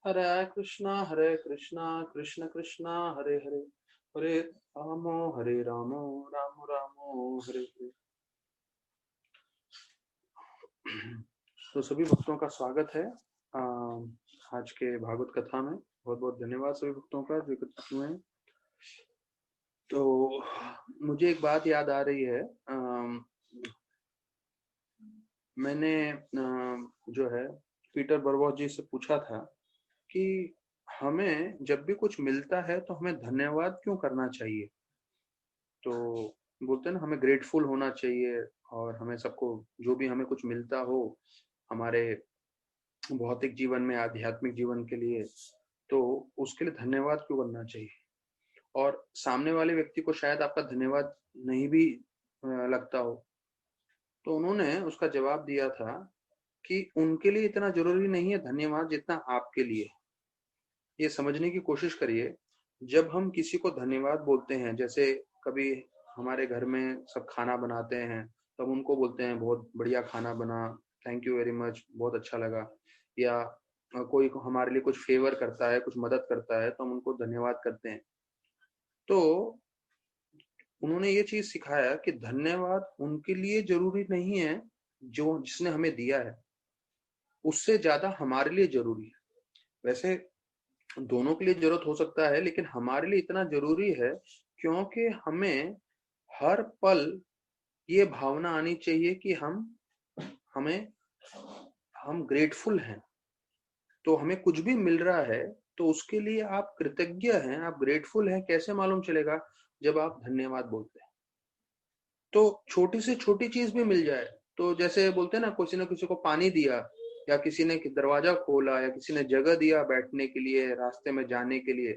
हरे कृष्णा कृष्ण कृष्णा हरे हरे, हरे रामो राम रामो हरे हरे। तो सभी भक्तों का स्वागत है आज के भागवत कथा में। बहुत बहुत धन्यवाद सभी भक्तों का जो एकत्रित हुए हैं। तो मुझे एक बात याद आ रही है। मैंने जो है पीटर बरबॉस जी से पूछा था कि हमें जब भी कुछ मिलता है तो हमें धन्यवाद क्यों करना चाहिए। तो बोलते हैं ना, हमें ग्रेटफुल होना चाहिए और हमें सबको जो भी हमें कुछ मिलता हो हमारे भौतिक जीवन में, आध्यात्मिक जीवन के लिए, तो उसके लिए धन्यवाद क्यों करना चाहिए। और सामने वाले व्यक्ति को शायद आपका धन्यवाद नहीं भी लगता हो, तो उन्होंने उसका जवाब दिया था कि उनके लिए इतना जरूरी नहीं है धन्यवाद जितना आपके लिए। ये समझने की कोशिश करिए, जब हम किसी को धन्यवाद बोलते हैं, जैसे कभी हमारे घर में सब खाना बनाते हैं तब उनको बोलते हैं बहुत बढ़िया खाना बना, थैंक यू वेरी मच, बहुत अच्छा लगा। या कोई हमारे लिए कुछ फेवर करता है, कुछ मदद करता है तो हम उनको धन्यवाद करते हैं। तो उन्होंने ये चीज सिखाया कि धन्यवाद उनके लिए जरूरी नहीं है जो जिसने हमें दिया है, उससे ज्यादा हमारे लिए जरूरी है। वैसे दोनों के लिए जरूरत हो सकता है, लेकिन हमारे लिए इतना जरूरी है क्योंकि हमें हर पल ये भावना आनी चाहिए कि हमें हम ग्रेटफुल हैं। तो हमें कुछ भी मिल रहा है तो उसके लिए आप कृतज्ञ हैं, आप ग्रेटफुल हैं, कैसे मालूम चलेगा? जब आप धन्यवाद बोलते हैं तो छोटी से छोटी चीज भी मिल जाए, तो जैसे बोलते हैं ना, किसी ने किसी को पानी दिया, या किसी ने दरवाजा खोला, या किसी ने जगह दिया बैठने के लिए, रास्ते में जाने के लिए,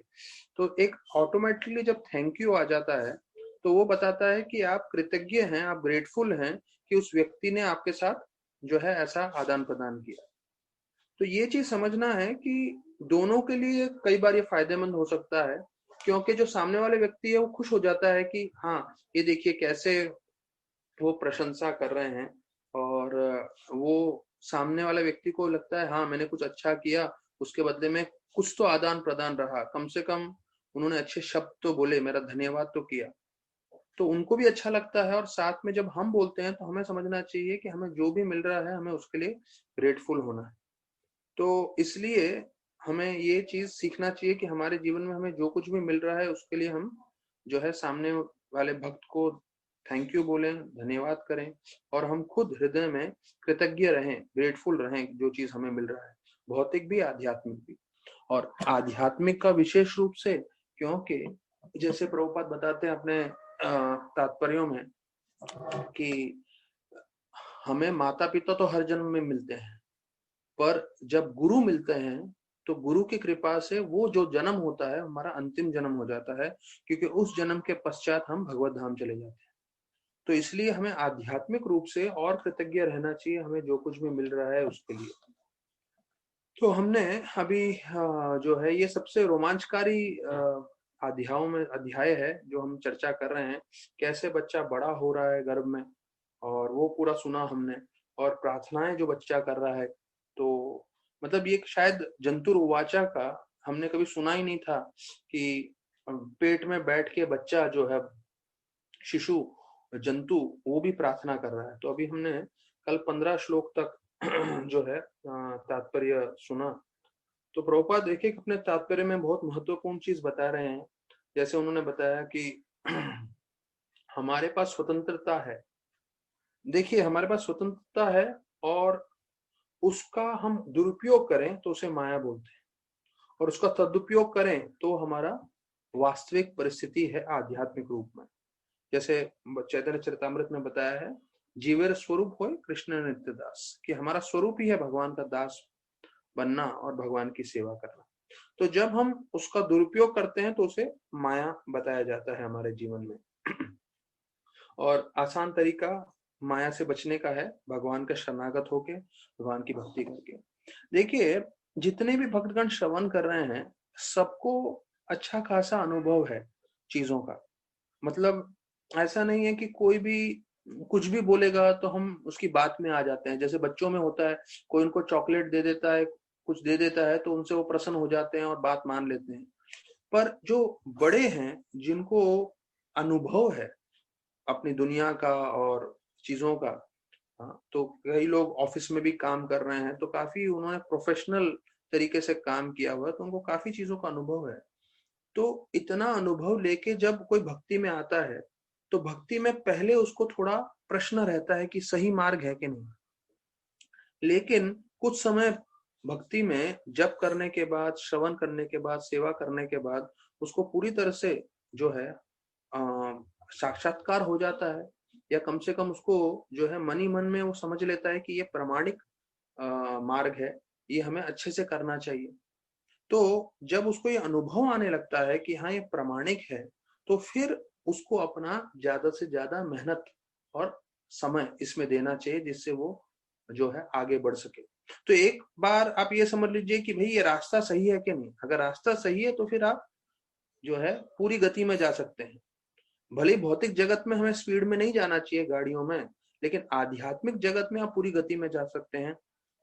तो एक ऑटोमेटिकली जब थैंक यू आ जाता है तो वो बताता है कि आप कृतज्ञ हैं, आप ग्रेटफुल हैं कि उस व्यक्ति ने आपके साथ जो है ऐसा आदान प्रदान किया। तो ये चीज समझना है कि दोनों के लिए कई बार ये फायदेमंद हो सकता है, क्योंकि जो सामने वाले व्यक्ति है वो खुश हो जाता है कि हाँ, ये देखिए कैसे वो प्रशंसा कर रहे हैं, और वो सामने वाले व्यक्ति को लगता है हाँ मैंने कुछ अच्छा किया, उसके बदले में कुछ तो आदान प्रदान रहा, कम से कम उन्होंने अच्छे शब्द तो बोले, मेरा धन्यवाद तो किया। तो उनको भी अच्छा लगता है, और साथ में जब हम बोलते हैं तो हमें समझना चाहिए कि हमें जो भी मिल रहा है हमें उसके लिए ग्रेटफुल होना है। तो इसलिए हमें ये चीज सीखना चाहिए कि हमारे जीवन में हमें जो कुछ भी मिल रहा है उसके लिए हम जो है सामने वाले भक्त को थैंक यू बोलें, धन्यवाद करें, और हम खुद हृदय में कृतज्ञ रहें, ग्रेटफुल रहें जो चीज हमें मिल रहा है, भौतिक भी आध्यात्मिक भी। और आध्यात्मिक का विशेष रूप से, क्योंकि जैसे प्रभुपाद बताते हैं अपने तात्पर्यों में कि हमें माता पिता तो हर जन्म में मिलते हैं, पर जब गुरु मिलते हैं तो गुरु की कृपा से वो जो जन्म होता है हमारा अंतिम जन्म हो जाता है, क्योंकि उस जन्म के पश्चात हम भगवत धाम चले जाते हैं। तो इसलिए हमें आध्यात्मिक रूप से और कृतज्ञ रहना चाहिए हमें जो कुछ भी मिल रहा है उसके लिए। तो हमने अभी जो है ये सबसे रोमांचकारी अध्याय है जो हम चर्चा कर रहे हैं, कैसे बच्चा बड़ा हो रहा है गर्भ में, और वो पूरा सुना हमने, और प्रार्थनाएं जो बच्चा कर रहा है। तो मतलब ये शायद जंतुर उवाचा का हमने कभी सुना ही नहीं था कि पेट में बैठ के बच्चा जो है, शिशु, जंतु, वो भी प्रार्थना कर रहा है। तो अभी हमने कल 15 श्लोक तक जो है तात्पर्य सुना। तो प्रभुपाद देखिए अपने तात्पर्य में बहुत महत्वपूर्ण चीज बता रहे हैं। जैसे उन्होंने बताया कि हमारे पास स्वतंत्रता है। देखिए हमारे पास स्वतंत्रता है, और उसका हम दुरुपयोग करें तो उसे माया बोलते हैं, और उसका सदुपयोग करें तो हमारा वास्तविक परिस्थिति है आध्यात्मिक रूप में। जैसे चैतन्य चरितमृत में बताया है, जीवेर स्वरूप होए कृष्ण नित्य दास, कि हमारा स्वरूप ही है भगवान का दास बनना और भगवान की सेवा करना। तो जब हम उसका दुरुपयोग करते हैं तो उसे माया बताया जाता है हमारे जीवन में। और आसान तरीका माया से बचने का है भगवान का शरणागत होके, भगवान की भक्ति करके। देखिए जितने भी भक्तगण श्रवण कर रहे हैं सबको अच्छा खासा अनुभव है चीजों का। मतलब ऐसा नहीं है कि कोई भी कुछ भी बोलेगा तो हम उसकी बात में आ जाते हैं। जैसे बच्चों में होता है, कोई उनको चॉकलेट दे देता है, कुछ दे देता है तो उनसे वो प्रसन्न हो जाते हैं और बात मान लेते हैं। पर जो बड़े हैं, जिनको अनुभव है अपनी दुनिया का और चीजों का, हाँ, तो कई लोग ऑफिस में भी काम कर रहे हैं, तो काफी उन्होंने प्रोफेशनल तरीके से काम किया हुआ है, तो उनको काफी चीजों का अनुभव है। तो इतना अनुभव लेके जब कोई भक्ति में आता है, तो भक्ति में पहले उसको थोड़ा प्रश्न रहता है कि सही मार्ग है कि नहीं। लेकिन कुछ समय भक्ति में जप करने के बाद, श्रवण करने के बाद, सेवा करने के बाद उसको पूरी तरह से जो है साक्षात्कार हो जाता है, या कम से कम उसको जो है मन ही मन में वो समझ लेता है कि ये प्रामाणिक मार्ग है, ये हमें अच्छे से करना चाहिए। तो जब उसको ये अनुभव आने लगता है कि हाँ ये प्रामाणिक है, तो फिर उसको अपना ज्यादा से ज्यादा मेहनत और समय इसमें देना चाहिए, जिससे वो जो है आगे बढ़ सके। तो एक बार आप ये समझ लीजिए कि भाई ये रास्ता सही है कि नहीं। अगर रास्ता सही है तो फिर आप जो है पूरी गति में जा सकते हैं। भले भौतिक जगत में हमें स्पीड में नहीं जाना चाहिए गाड़ियों में, लेकिन आध्यात्मिक जगत में आप पूरी गति में जा सकते हैं।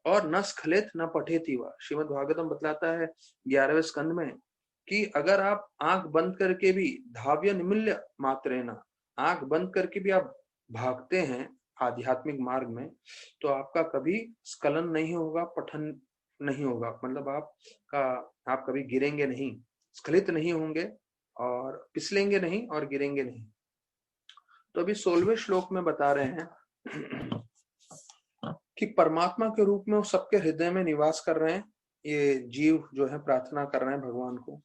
और न स्खलित न पठेति वा, श्रीमद् भागवतम बतलाता है 11वें स्कंद में कि अगर आप आंख बंद करके भी धाव्य निमिल्य मात्रेना, आंख बंद करके भी आप भागते हैं आध्यात्मिक मार्ग में, तो आपका कभी स्खलन नहीं होगा, पठन नहीं होगा। मतलब आप कभी गिरेंगे नहीं, स्खलित नहीं होंगे और फिसलेंगे नहीं और गिरेंगे नहीं। तो अभी 16वें श्लोक में बता रहे हैं कि परमात्मा के रूप में वो सबके हृदय में निवास कर रहे हैं। ये जीव जो है प्रार्थना कर रहे हैं भगवान को,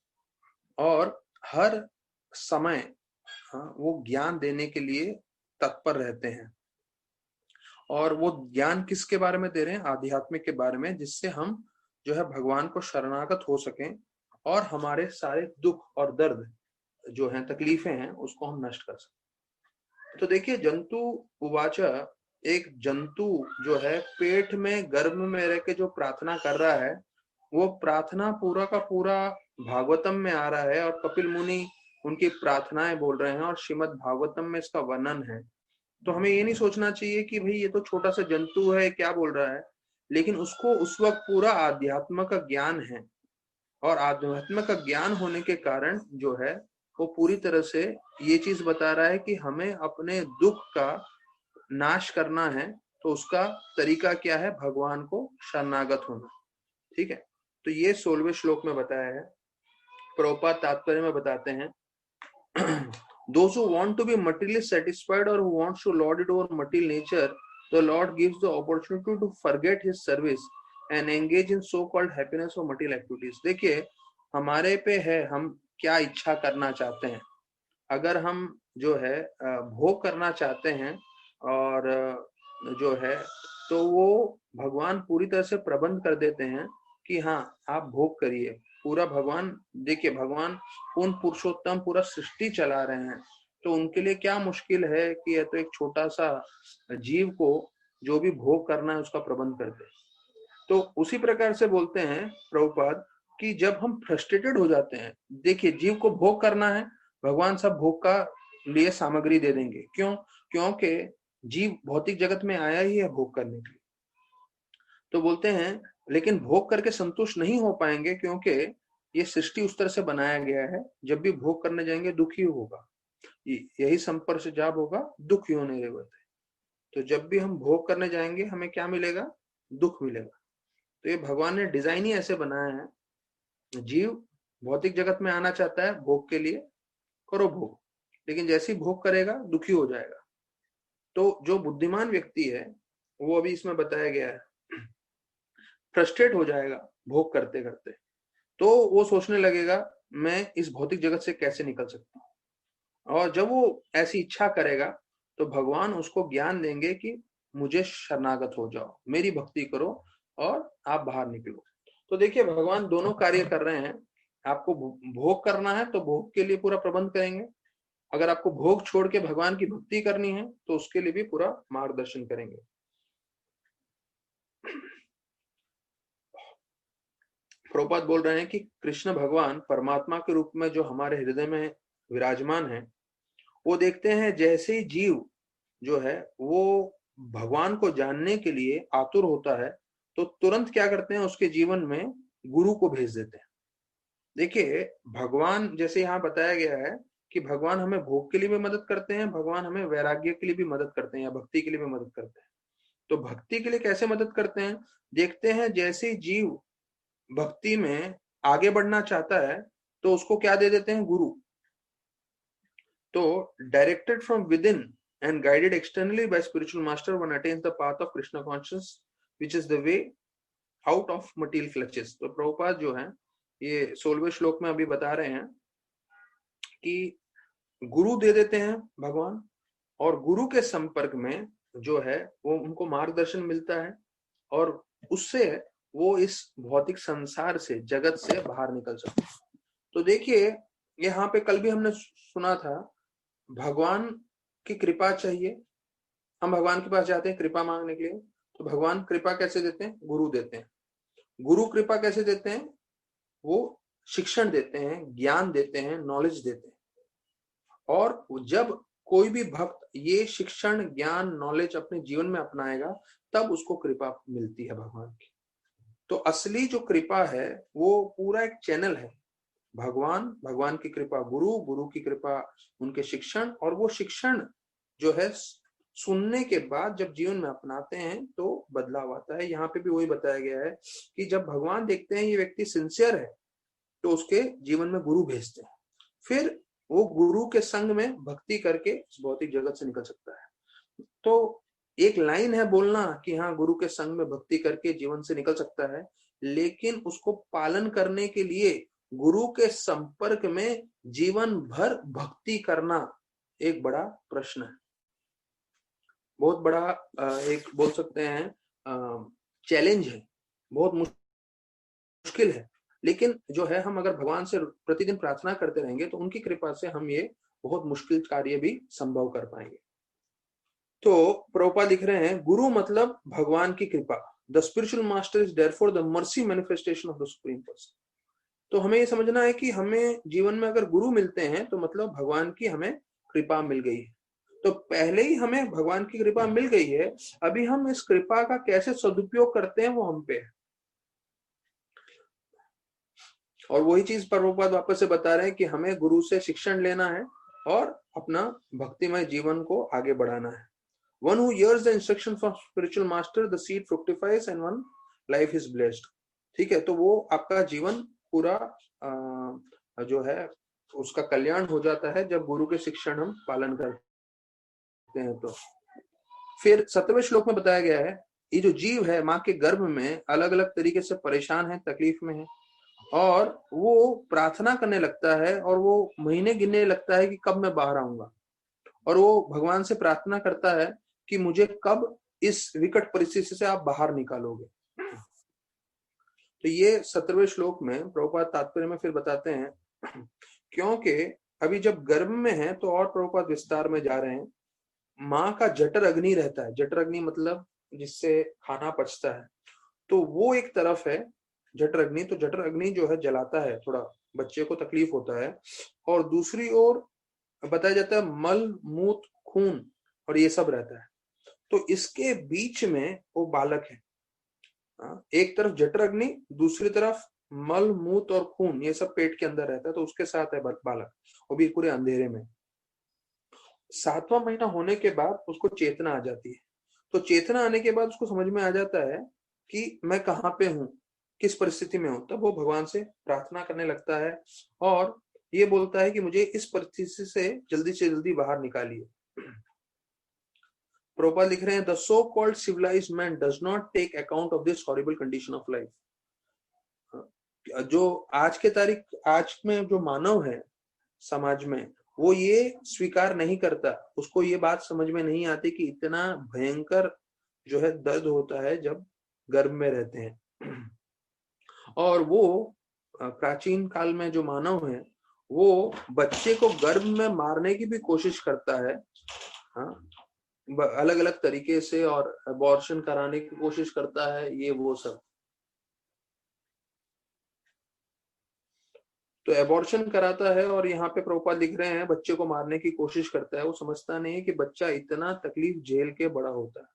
और हर समय वो ज्ञान देने के लिए तत्पर रहते हैं। और वो ज्ञान किसके बारे में दे रहे हैं? आध्यात्मिक के बारे में, जिससे हम जो है भगवान को शरणागत हो सकें और हमारे सारे दुख और दर्द जो है, तकलीफें हैं, उसको हम नष्ट कर सकें। तो देखिए, जंतु उवाच, एक जंतु जो है पेट में गर्भ में रह के जो प्रार्थना कर रहा है, वो प्रार्थना पूरा का पूरा भागवतम में आ रहा है और कपिल मुनि उनकी प्रार्थनाएं बोल रहे हैं और श्रीमद् भागवतम में इसका वर्णन है। तो हमें ये नहीं सोचना चाहिए कि भाई ये तो छोटा सा जंतु है, क्या बोल रहा है, लेकिन उसको उस वक्त पूरा आध्यात्म का ज्ञान है। और आध्यात्म का ज्ञान होने के कारण जो है वो पूरी तरह से ये चीज बता रहा है कि हमें अपने दुख का नाश करना है। तो उसका तरीका क्या है? भगवान को शरणागत होना। ठीक है, तो ये 16वें श्लोक में बताया है। प्रभुपाद तात्पर्य में बताते हैं those who want to be materially satisfied or who wants to lord it over material nature, the Lord gives the opportunity to forget his service and engage in so called happiness or material activities। देखिए, हमारे पे है हम क्या इच्छा करना चाहते हैं। अगर हम जो है भोग करना चाहते हैं और जो है, तो वो भगवान पूरी तरह से प्रबंध कर देते हैं कि हाँ आप भोग करिए। पूरा भगवान, देखिए भगवान पूर्ण पुरुषोत्तम पूरा सृष्टि चला रहे हैं, तो उनके लिए क्या मुश्किल है कि यह तो एक छोटा सा जीव को जो भी भोग करना है उसका प्रबंध कर दे। तो उसी प्रकार से बोलते हैं प्रभुपाद कि जब हम फ्रस्ट्रेटेड हो जाते हैं, देखिए जीव को भोग करना है, भगवान सब भोग का लिए सामग्री दे देंगे। क्यों? क्योंकि जीव भौतिक जगत में आया ही है भोग करने के लिए। तो बोलते हैं लेकिन भोग करके संतुष्ट नहीं हो पाएंगे, क्योंकि ये सृष्टि उस तरह से बनाया गया है, जब भी भोग करने जाएंगे दुख ही होगा। यही संपर्श जाब होगा दुख ही होने रेवत है। तो जब भी हम भोग करने जाएंगे हमें क्या मिलेगा? दुख मिलेगा। तो ये भगवान ने डिजाइन ही ऐसे बनाया है। जीव भौतिक जगत में आना चाहता है भोग के लिए, करो भोग, लेकिन जैसे ही भोग करेगा दुखी हो जाएगा। तो जो बुद्धिमान व्यक्ति है, वो अभी इसमें बताया गया है, फ्रस्ट्रेट हो जाएगा भोग करते करते। तो वो सोचने लगेगा मैं इस भौतिक जगत से कैसे निकल सकता हूँ। और जब वो ऐसी इच्छा करेगा तो भगवान उसको ज्ञान देंगे कि मुझे शरणागत हो जाओ, मेरी भक्ति करो और आप बाहर निकलो। तो देखिए भगवान दोनों कार्य कर रहे हैं। आपको भोग करना है तो भोग के लिए पूरा प्रबंध करेंगे, अगर आपको भोग छोड़ के भगवान की भक्ति करनी है तो उसके लिए भी पूरा मार्गदर्शन करेंगे। प्रभुपाद बोल रहे हैं कि कृष्ण भगवान परमात्मा के रूप में जो हमारे हृदय में विराजमान है, वो देखते हैं जैसे ही जीव जो है वो भगवान को जानने के लिए आतुर होता है, तो तुरंत क्या करते हैं, उसके जीवन में गुरु को भेज देते हैं। देखिए, भगवान जैसे यहाँ बताया गया है कि भगवान हमें भोग के लिए भी मदद करते हैं, भगवान हमें वैराग्य के लिए भी मदद करते हैं या भक्ति के लिए भी मदद करते हैं। तो भक्ति के लिए कैसे मदद करते हैं, देखते हैं। जैसे जीव भक्ति में आगे बढ़ना चाहता है तो उसको क्या दे देते हैं, गुरु। तो directed from with in and guided externally by spiritual master, one attains the path of Krishna consciousness, which is the way out of material clutches. तो प्रभुपाद जो है ये 16वें श्लोक में अभी बता रहे हैं कि गुरु दे देते हैं भगवान, और गुरु के संपर्क में जो है वो उनको मार्गदर्शन मिलता है और उससे वो इस भौतिक संसार से, जगत से बाहर निकल सकते हैं। तो देखिए, यहाँ पे कल भी हमने सुना था, भगवान की कृपा चाहिए, हम भगवान के पास जाते हैं कृपा मांगने के लिए। तो भगवान कृपा कैसे देते हैं, गुरु देते हैं। गुरु कृपा कैसे देते हैं, वो शिक्षण देते हैं, ज्ञान देते हैं, नॉलेज देते हैं। और जब कोई भी भक्त ये शिक्षण, ज्ञान, नॉलेज अपने जीवन में अपनाएगा तब उसको कृपा मिलती है भगवान की। तो असली जो कृपा है वो पूरा एक चैनल है, भगवान की कृपा गुरु, गुरु की कृपा उनके शिक्षण, और वो शिक्षण जो है सुनने के बाद जब जीवन में अपनाते हैं तो बदलाव आता है। यहाँ पे भी वही बताया गया है कि जब भगवान देखते हैं ये व्यक्ति सिंसियर है तो उसके जीवन में गुरु भेजते हैं, फिर वो गुरु के संग में भक्ति करके इस भौतिक जगत से निकल सकता है। तो एक लाइन है बोलना कि हाँ, गुरु के संग में भक्ति करके जीवन से निकल सकता है, लेकिन उसको पालन करने के लिए गुरु के संपर्क में जीवन भर भक्ति करना एक बड़ा प्रश्न है, बहुत बड़ा एक बोल सकते हैं चैलेंज है, बहुत मुश्किल है। लेकिन जो है, हम अगर भगवान से प्रतिदिन प्रार्थना करते रहेंगे तो उनकी कृपा से हम ये बहुत मुश्किल कार्य भी संभव कर पाएंगे। तो प्रभुपाद लिख रहे हैं, गुरु मतलब भगवान की कृपा। The spiritual master is therefore the mercy manifestation of the supreme person. तो हमें ये समझना है कि हमें जीवन में अगर गुरु मिलते हैं तो मतलब भगवान की हमें कृपा मिल गई है। तो पहले ही हमें भगवान की कृपा मिल गई है, अभी हम इस कृपा का कैसे सदुपयोग करते हैं वो हम पे है। और वही चीज प्रभुपाद वापस से बता रहे हैं कि हमें गुरु से शिक्षण लेना है और अपना भक्तिमय जीवन को आगे बढ़ाना है। One who hears the instruction from spiritual master, the seed fructifies and one life is blessed. ठीक है, तो वो आपका जीवन पूरा जो है उसका कल्याण हो जाता है जब गुरु के शिक्षण हम पालन करते हैं। तो फिर 7वें श्लोक में बताया गया है, ये जो जीव है माँ के गर्भ में अलग अलग तरीके से परेशान है, तकलीफ में है, और वो प्रार्थना करने लगता है और वो महीने गिनने लगता है कि कब मैं बाहर आऊंगा, और वो भगवान से प्रार्थना करता है कि मुझे कब इस विकट परिस्थिति से आप बाहर निकालोगे। तो ये 17वें श्लोक में प्रभुपाद तात्पर्य में फिर बताते हैं, क्योंकि अभी जब गर्भ में है तो और प्रभुपाद विस्तार में जा रहे हैं। माँ का जठर अग्नि रहता है, जठर अग्नि मतलब जिससे खाना पचता है, तो वो एक तरफ है जठर अग्नि। तो जठर अग्नि जो है जलाता है, थोड़ा बच्चे को तकलीफ होता है, और दूसरी ओर बताया जाता है मल, मूत्र, खून और ये सब रहता है। तो इसके बीच में वो बालक है। एक तरफ जठर अग्नि, दूसरी तरफ मल, मूत्र और खून, ये सब पेट के अंदर रहता है। तो उसके साथ है बालक, वो भी पूरे अंधेरे में। 7वां महीना होने के बाद उसको चेतना आ जाती है। तो चेतना आने के बाद उसको समझ में आ जाता है कि मैं कहाँ पे हूँ, किस परिस्थिति में हूँ। तब वो भगवान से प्रार्थना करने लगता है और ये बोलता है कि मुझे इस परिस्थिति से जल्दी बाहर निकालिए। प्रभुपाद लिख रहे हैं, the so called civilised man does not take account of this horrible condition of life. जो आज के तारीख, आज में जो मानव है समाज में, वो ये स्वीकार नहीं करता, उसको ये बात समझ में नहीं आती कि इतना भयंकर जो है दर्द होता है जब गर्भ में रहते हैं। और वो प्राचीन काल में जो मानव है वो बच्चे को गर्भ में मारने की भी कोशिश करता है, अलग अलग तरीके से, और अबॉर्शन कराने की कोशिश करता है, ये वो सब। तो एबॉर्शन कराता है, और यहाँ पे प्रभुपाद लिख रहे हैं बच्चे को मारने की कोशिश करता है। वो समझता नहीं है कि बच्चा इतना तकलीफ झेल के बड़ा होता है।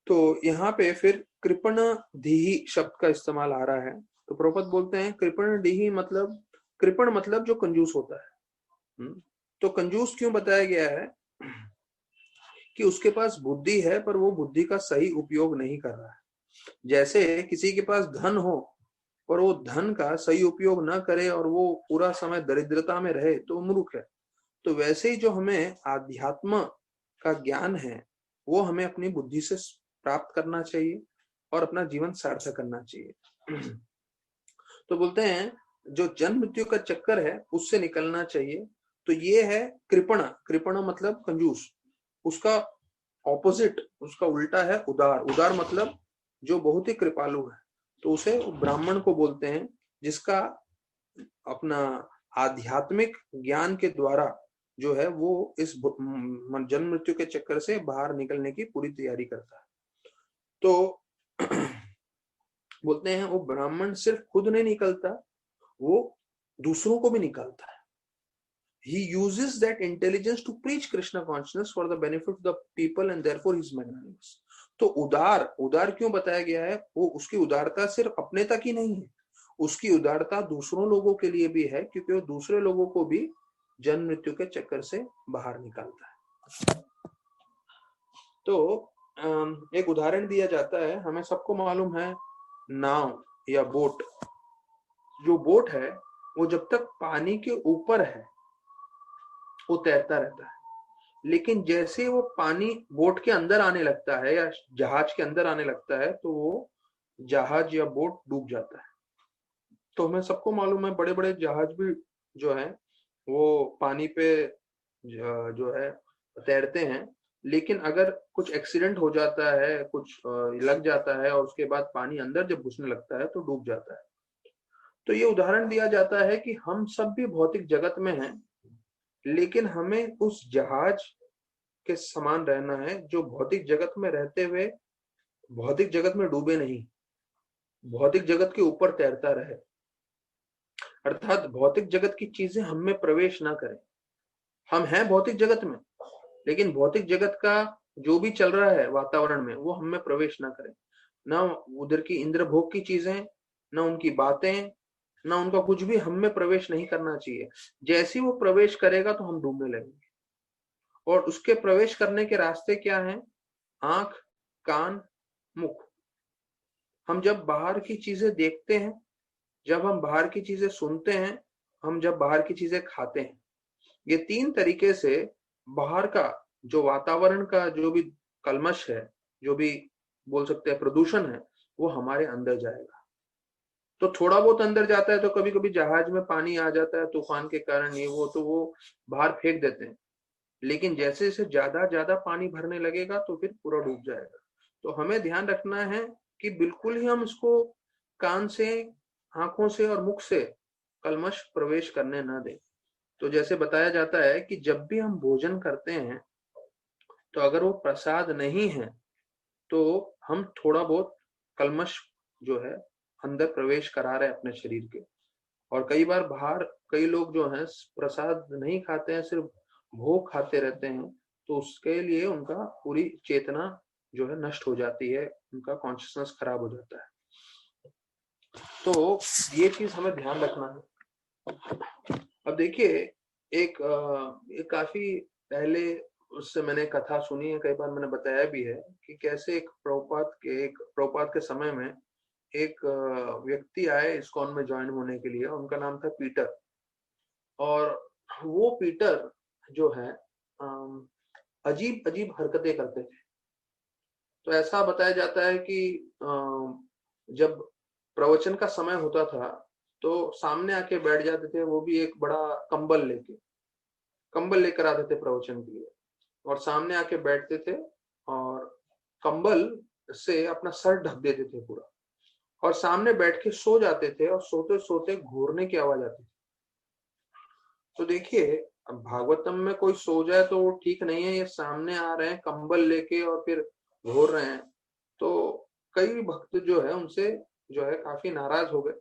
तो यहाँ पे फिर कृपण धीहि शब्द का इस्तेमाल आ रहा है। तो प्रभुपाद बोलते हैं कृपण डीही मतलब, कृपण मतलब जो कंजूस होता है। तो कंजूस क्यों बताया गया है कि उसके पास बुद्धि है पर वो बुद्धि का सही उपयोग नहीं कर रहा है। जैसे किसी के पास धन हो पर वो धन का सही उपयोग ना करे और वो पूरा समय दरिद्रता में रहे तो मूर्ख है। तो वैसे ही जो हमें आध्यात्म का ज्ञान है वो हमें अपनी बुद्धि से प्राप्त करना चाहिए और अपना जीवन सार्थक करना चाहिए। तो बोलते हैं जो जन्म मृत्यु का चक्कर है उससे निकलना चाहिए। तो ये है कृपणा। कृपणा मतलब कंजूस, उसका ऑपोजिट, उसका उल्टा है उदार। उदार मतलब जो बहुत ही कृपालु है, तो उसे ब्राह्मण को बोलते हैं, जिसका अपना आध्यात्मिक ज्ञान के द्वारा जो है वो इस जन्म मृत्यु के चक्कर से बाहर निकलने की पूरी तैयारी करता है। तो बोलते हैं वो ब्राह्मण सिर्फ खुद नहीं निकलता, वो दूसरों को भी निकालता है। He uses that intelligence to preach Krishna consciousness for the benefit of the people and therefore he is magnanimous. तो उदार, उदार क्यों बताया गया है? वो उसकी उदारता सिर्फ अपने तक ही नहीं है, उसकी उदारता दूसरों लोगों के लिए भी है, क्योंकि वो दूसरे लोगों को भी जन्म मृत्यु के चक्कर से बाहर निकालता है। तो एक उदाहरण दिया जाता है, हमें सबको मालूम है नाव या बोट। जो बोट है वो जब तक पानी के ऊपर है वो तैरता रहता है, लेकिन जैसे वो पानी बोट के अंदर आने लगता है या जहाज के अंदर आने लगता है तो वो जहाज या बोट डूब जाता है। तो हमें सबको मालूम है बड़े बड़े जहाज भी जो है वो पानी पे जो है तैरते हैं, लेकिन अगर कुछ एक्सीडेंट हो जाता है, कुछ लग जाता है और उसके बाद पानी अंदर जब घुसने लगता है तो डूब जाता है। तो ये उदाहरण दिया जाता है कि हम सब भी भौतिक जगत में हैं, लेकिन हमें उस जहाज के समान रहना है जो भौतिक जगत में रहते हुए भौतिक जगत में डूबे नहीं, भौतिक जगत के ऊपर तैरता रहे। अर्थात भौतिक जगत की चीजें हम में प्रवेश ना करें। हम हैं भौतिक जगत में, लेकिन भौतिक जगत का जो भी चल रहा है वातावरण में वो हम में प्रवेश ना करें। ना उधर की इंद्र भोग की चीजें, ना उनकी बातें, ना उनका कुछ भी हम में प्रवेश नहीं करना चाहिए। जैसे ही वो प्रवेश करेगा तो हम डूबने लगेंगे। और उसके प्रवेश करने के रास्ते क्या हैं? आंख, कान, मुख। हम जब बाहर की चीजें देखते हैं, जब हम बाहर की चीजें सुनते हैं, हम जब बाहर की चीजें खाते हैं, ये तीन तरीके से बाहर का जो वातावरण का जो भी कलमश है, जो भी बोल सकते हैं प्रदूषण है, वो हमारे अंदर जाएगा। तो थोड़ा बहुत अंदर जाता है तो कभी कभी जहाज में पानी आ जाता है तूफान के कारण, ये वो, तो वो बाहर फेंक देते हैं। लेकिन जैसे जैसे ज्यादा ज्यादा पानी भरने लगेगा तो फिर पूरा डूब जाएगा। तो हमें ध्यान रखना है कि बिल्कुल ही हम इसको कान से, आंखों से और मुख से कलमश प्रवेश करने ना दें। तो जैसे बताया जाता है कि जब भी हम भोजन करते हैं तो अगर वो प्रसाद नहीं है तो हम थोड़ा बहुत कलमश जो है अंदर प्रवेश करा रहे हैं अपने शरीर के। और कई बार बाहर कई लोग जो हैं प्रसाद नहीं खाते हैं, सिर्फ भोग खाते रहते हैं, तो उसके लिए उनका पूरी चेतना जो है नष्ट हो जाती है, उनका कॉन्शियसनेस खराब हो जाता है। तो ये चीज हमें ध्यान रखना है। अब देखिए एक काफी पहले उससे मैंने कथा सुनी है, कई बार मैंने बताया भी है कि कैसे एक प्रभुपाद के समय में एक व्यक्ति आए इस्कॉन में ज्वाइन होने के लिए। उनका नाम था पीटर। और वो पीटर जो है अजीब अजीब हरकतें करते थे। तो ऐसा बताया जाता है कि जब प्रवचन का समय होता था तो सामने आके बैठ जाते थे, वो भी एक बड़ा कंबल लेकर आते थे प्रवचन के लिए, और सामने आके बैठते थे और कंबल से अपना सर ढक देते थे पूरा, और सामने बैठ के सो जाते थे, और सोते सोते घूरने की आवाज आती थी। तो देखिए अब भागवतम में कोई सो जाए तो वो ठीक नहीं है, ये सामने आ रहे हैं कंबल लेके और फिर घूर रहे हैं। तो कई भक्त जो है उनसे जो है काफी नाराज हो गए,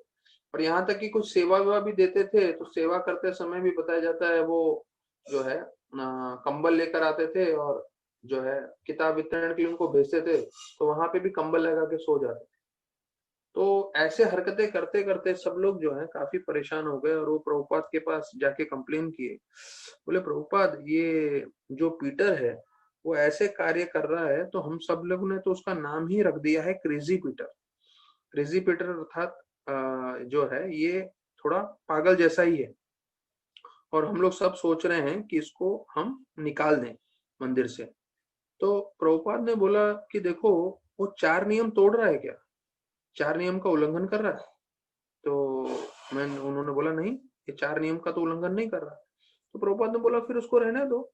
और यहाँ तक कि कुछ सेवा वेवा भी देते थे। तो सेवा करते समय भी बताया जाता है वो जो है कंबल लेकर आते थे और जो है किताब वितरण के लिए उनको भेजते थे, तो वहां पे भी कंबल लगा के सो जाते। तो ऐसे हरकतें करते करते सब लोग जो है काफी परेशान हो गए और वो प्रभुपाद के पास जाके कंप्लेन किए। बोले प्रभुपाद, ये जो पीटर है वो ऐसे कार्य कर रहा है, तो हम सब लोग ने तो उसका नाम ही रख दिया है क्रेजी पीटर। क्रेजी पीटर अर्थात जो है ये थोड़ा पागल जैसा ही है, और हम लोग सब सोच रहे हैं कि इसको हम निकाल दें मंदिर से। तो प्रभुपाद ने बोला कि देखो, वो 4 नियम तोड़ रहा है क्या, 4 नियम का उल्लंघन कर रहा है? तो उन्होंने बोला नहीं, ये 4 नियम का तो उल्लंघन नहीं कर रहा। तो प्रभुपाद ने बोला फिर उसको रहने दो,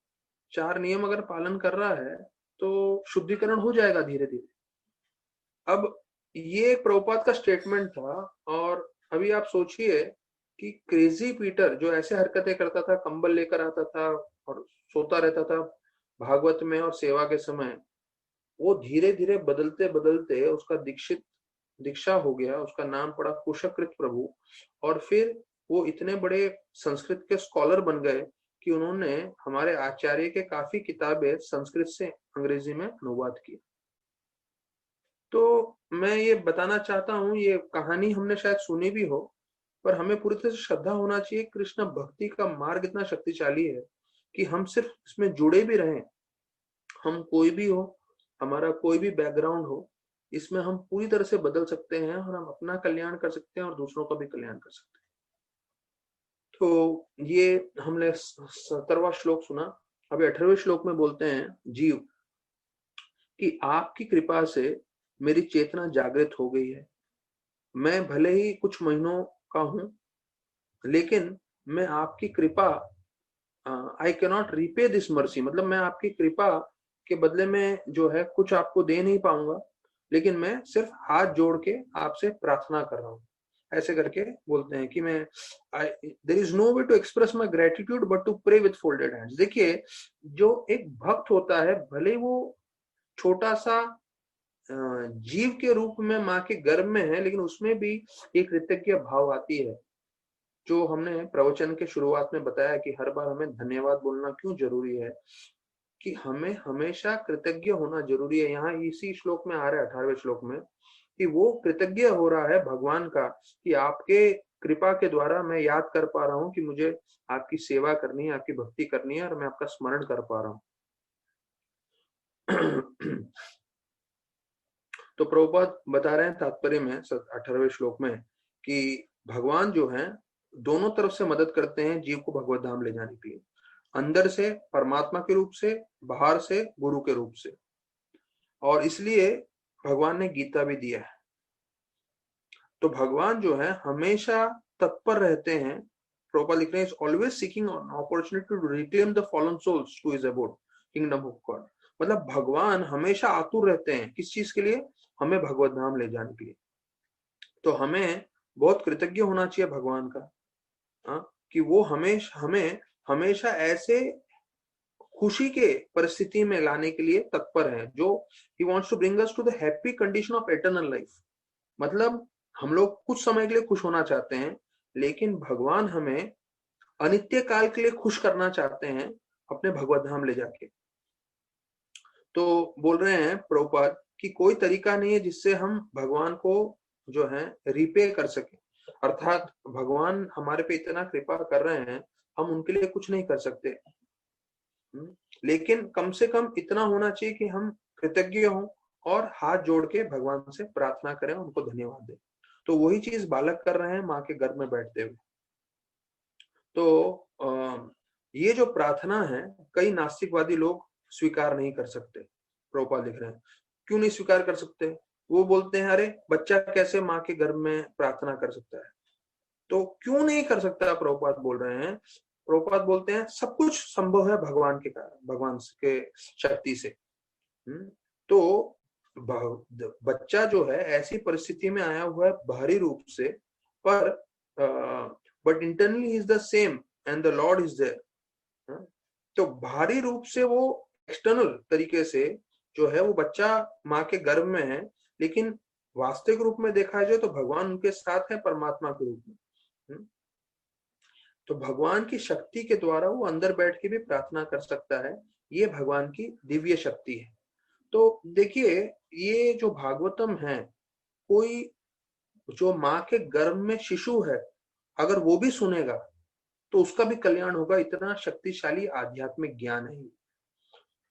4 नियम अगर पालन कर रहा है तो शुद्धिकरण हो जाएगा धीरे धीरे। अब ये प्रभुपाद का स्टेटमेंट था, और अभी आप सोचिए कि क्रेजी पीटर जो ऐसे हरकतें करता था, कंबल लेकर आता था और सोता रहता था भागवत में और सेवा के समय, वो धीरे धीरे बदलते बदलते उसका दीक्षा हो गया, उसका नाम पड़ा कुशकृत प्रभु। और फिर वो इतने बड़े संस्कृत के स्कॉलर बन गए कि उन्होंने हमारे आचार्य के काफी किताबें संस्कृत से अंग्रेजी में अनुवाद की। तो मैं ये बताना चाहता हूँ, ये कहानी हमने शायद सुनी भी हो, पर हमें पूरी तरह से श्रद्धा होना चाहिए। कृष्ण भक्ति का मार्ग इतना शक्तिशाली है कि हम सिर्फ इसमें जुड़े भी रहें, हम कोई भी हो, हमारा कोई भी बैकग्राउंड हो, इसमें हम पूरी तरह से बदल सकते हैं और हम अपना कल्याण कर सकते हैं और दूसरों का भी कल्याण कर सकते हैं। तो ये हमने 17वां श्लोक सुना। अभी 18वें श्लोक में बोलते हैं जीव कि आपकी कृपा से मेरी चेतना जागृत हो गई है। मैं भले ही कुछ महीनों का हूं, लेकिन मैं आपकी कृपा, I cannot repay this mercy, मतलब मैं आपकी कृपा के बदले में जो है कुछ आपको दे नहीं पाऊंगा, लेकिन मैं सिर्फ हाथ जोड़ के आपसे प्रार्थना कर रहा हूँ। ऐसे करके बोलते हैं कि मैं there is no way to express my gratitude but to pray with folded hands. देखिए, जो एक भक्त होता है, भले वो छोटा सा जीव के रूप में माँ के गर्भ में है, लेकिन उसमें भी एक कृतज्ञ भाव आती है। जो हमने प्रवचन के शुरुआत में बताया कि हर बार हमें धन्यवाद बोलना क्यों जरूरी है, कि हमें हमेशा कृतज्ञ होना जरूरी है। यहाँ इसी श्लोक में आ रहा है 18वें श्लोक में कि वो कृतज्ञ हो रहा है भगवान का कि आपके कृपा के द्वारा मैं याद कर पा रहा हूँ कि मुझे आपकी सेवा करनी है, आपकी भक्ति करनी है, और मैं आपका स्मरण कर पा रहा हूँ। तो प्रभुपाद बता रहे हैं तात्पर्य में 18वें श्लोक में कि भगवान जो है दोनों तरफ से मदद करते हैं जीव को भगवत धाम ले जाने के लिए, अंदर से परमात्मा के रूप से, बाहर से गुरु के रूप से। और इसलिए भगवान ने गीता भी दिया है। तो भगवान जो है हमेशा तत्पर रहते हैं। प्रभुपाद लिख रहे हैं, always seeking an opportunity to reclaim the fallen souls to his abode kingdom of God. मतलब भगवान हमेशा आतुर रहते हैं किस चीज के लिए? हमें भगवत धाम ले जाने के लिए। तो हमें बहुत कृतज्ञ होना चाहिए भगवान का, कि वो हमें हमेशा ऐसे खुशी के परिस्थिति में लाने के लिए तत्पर है, जो he wants to bring us to the happy condition of eternal life. मतलब हम लोग कुछ समय के लिए खुश होना चाहते हैं, लेकिन भगवान हमें अनित्य काल के लिए खुश करना चाहते हैं अपने भगवत धाम ले जाके। तो बोल रहे हैं प्रभुपाद कि कोई तरीका नहीं है जिससे हम भगवान को जो है रिपे कर सके, अर्थात भगवान हमारे पे इतना कृपा कर रहे हैं, हम उनके लिए कुछ नहीं कर सकते, लेकिन कम से कम इतना होना चाहिए कि हम कृतज्ञ हों और हाथ जोड़ के भगवान से प्रार्थना करें, उनको धन्यवाद दें। तो वही चीज बालक कर रहे हैं माँ के गर्भ में बैठते हुए। तो ये जो प्रार्थना है, कई नास्तिकवादी लोग स्वीकार नहीं कर सकते। प्रभुपाद लिख रहे हैं क्यों नहीं स्वीकार कर सकते? वो बोलते हैं अरे बच्चा कैसे माँ के गर्भ में प्रार्थना कर सकता है? तो क्यों नहीं कर सकता? प्रभुपाद बोल रहे हैं, प्रभुपाद बोलते हैं सब कुछ संभव है भगवान के कारण, भगवान के शक्ति से। तो बच्चा जो है ऐसी परिस्थिति में आया हुआ है बाहरी रूप से, पर but internally is the same and the Lord is there. तो बाहरी रूप से वो एक्सटर्नल तरीके से जो है वो बच्चा माँ के गर्भ में है, लेकिन वास्तविक रूप में देखा जाए तो भगवान उनके साथ है परमात्मा के रूप में। तो भगवान की शक्ति के द्वारा वो अंदर बैठ के भी प्रार्थना कर सकता है, ये भगवान की दिव्य शक्ति है। तो देखिए, ये जो भागवतम है, कोई जो माँ के गर्भ में शिशु है, अगर वो भी सुनेगा तो उसका भी कल्याण होगा। इतना शक्तिशाली आध्यात्मिक ज्ञान है।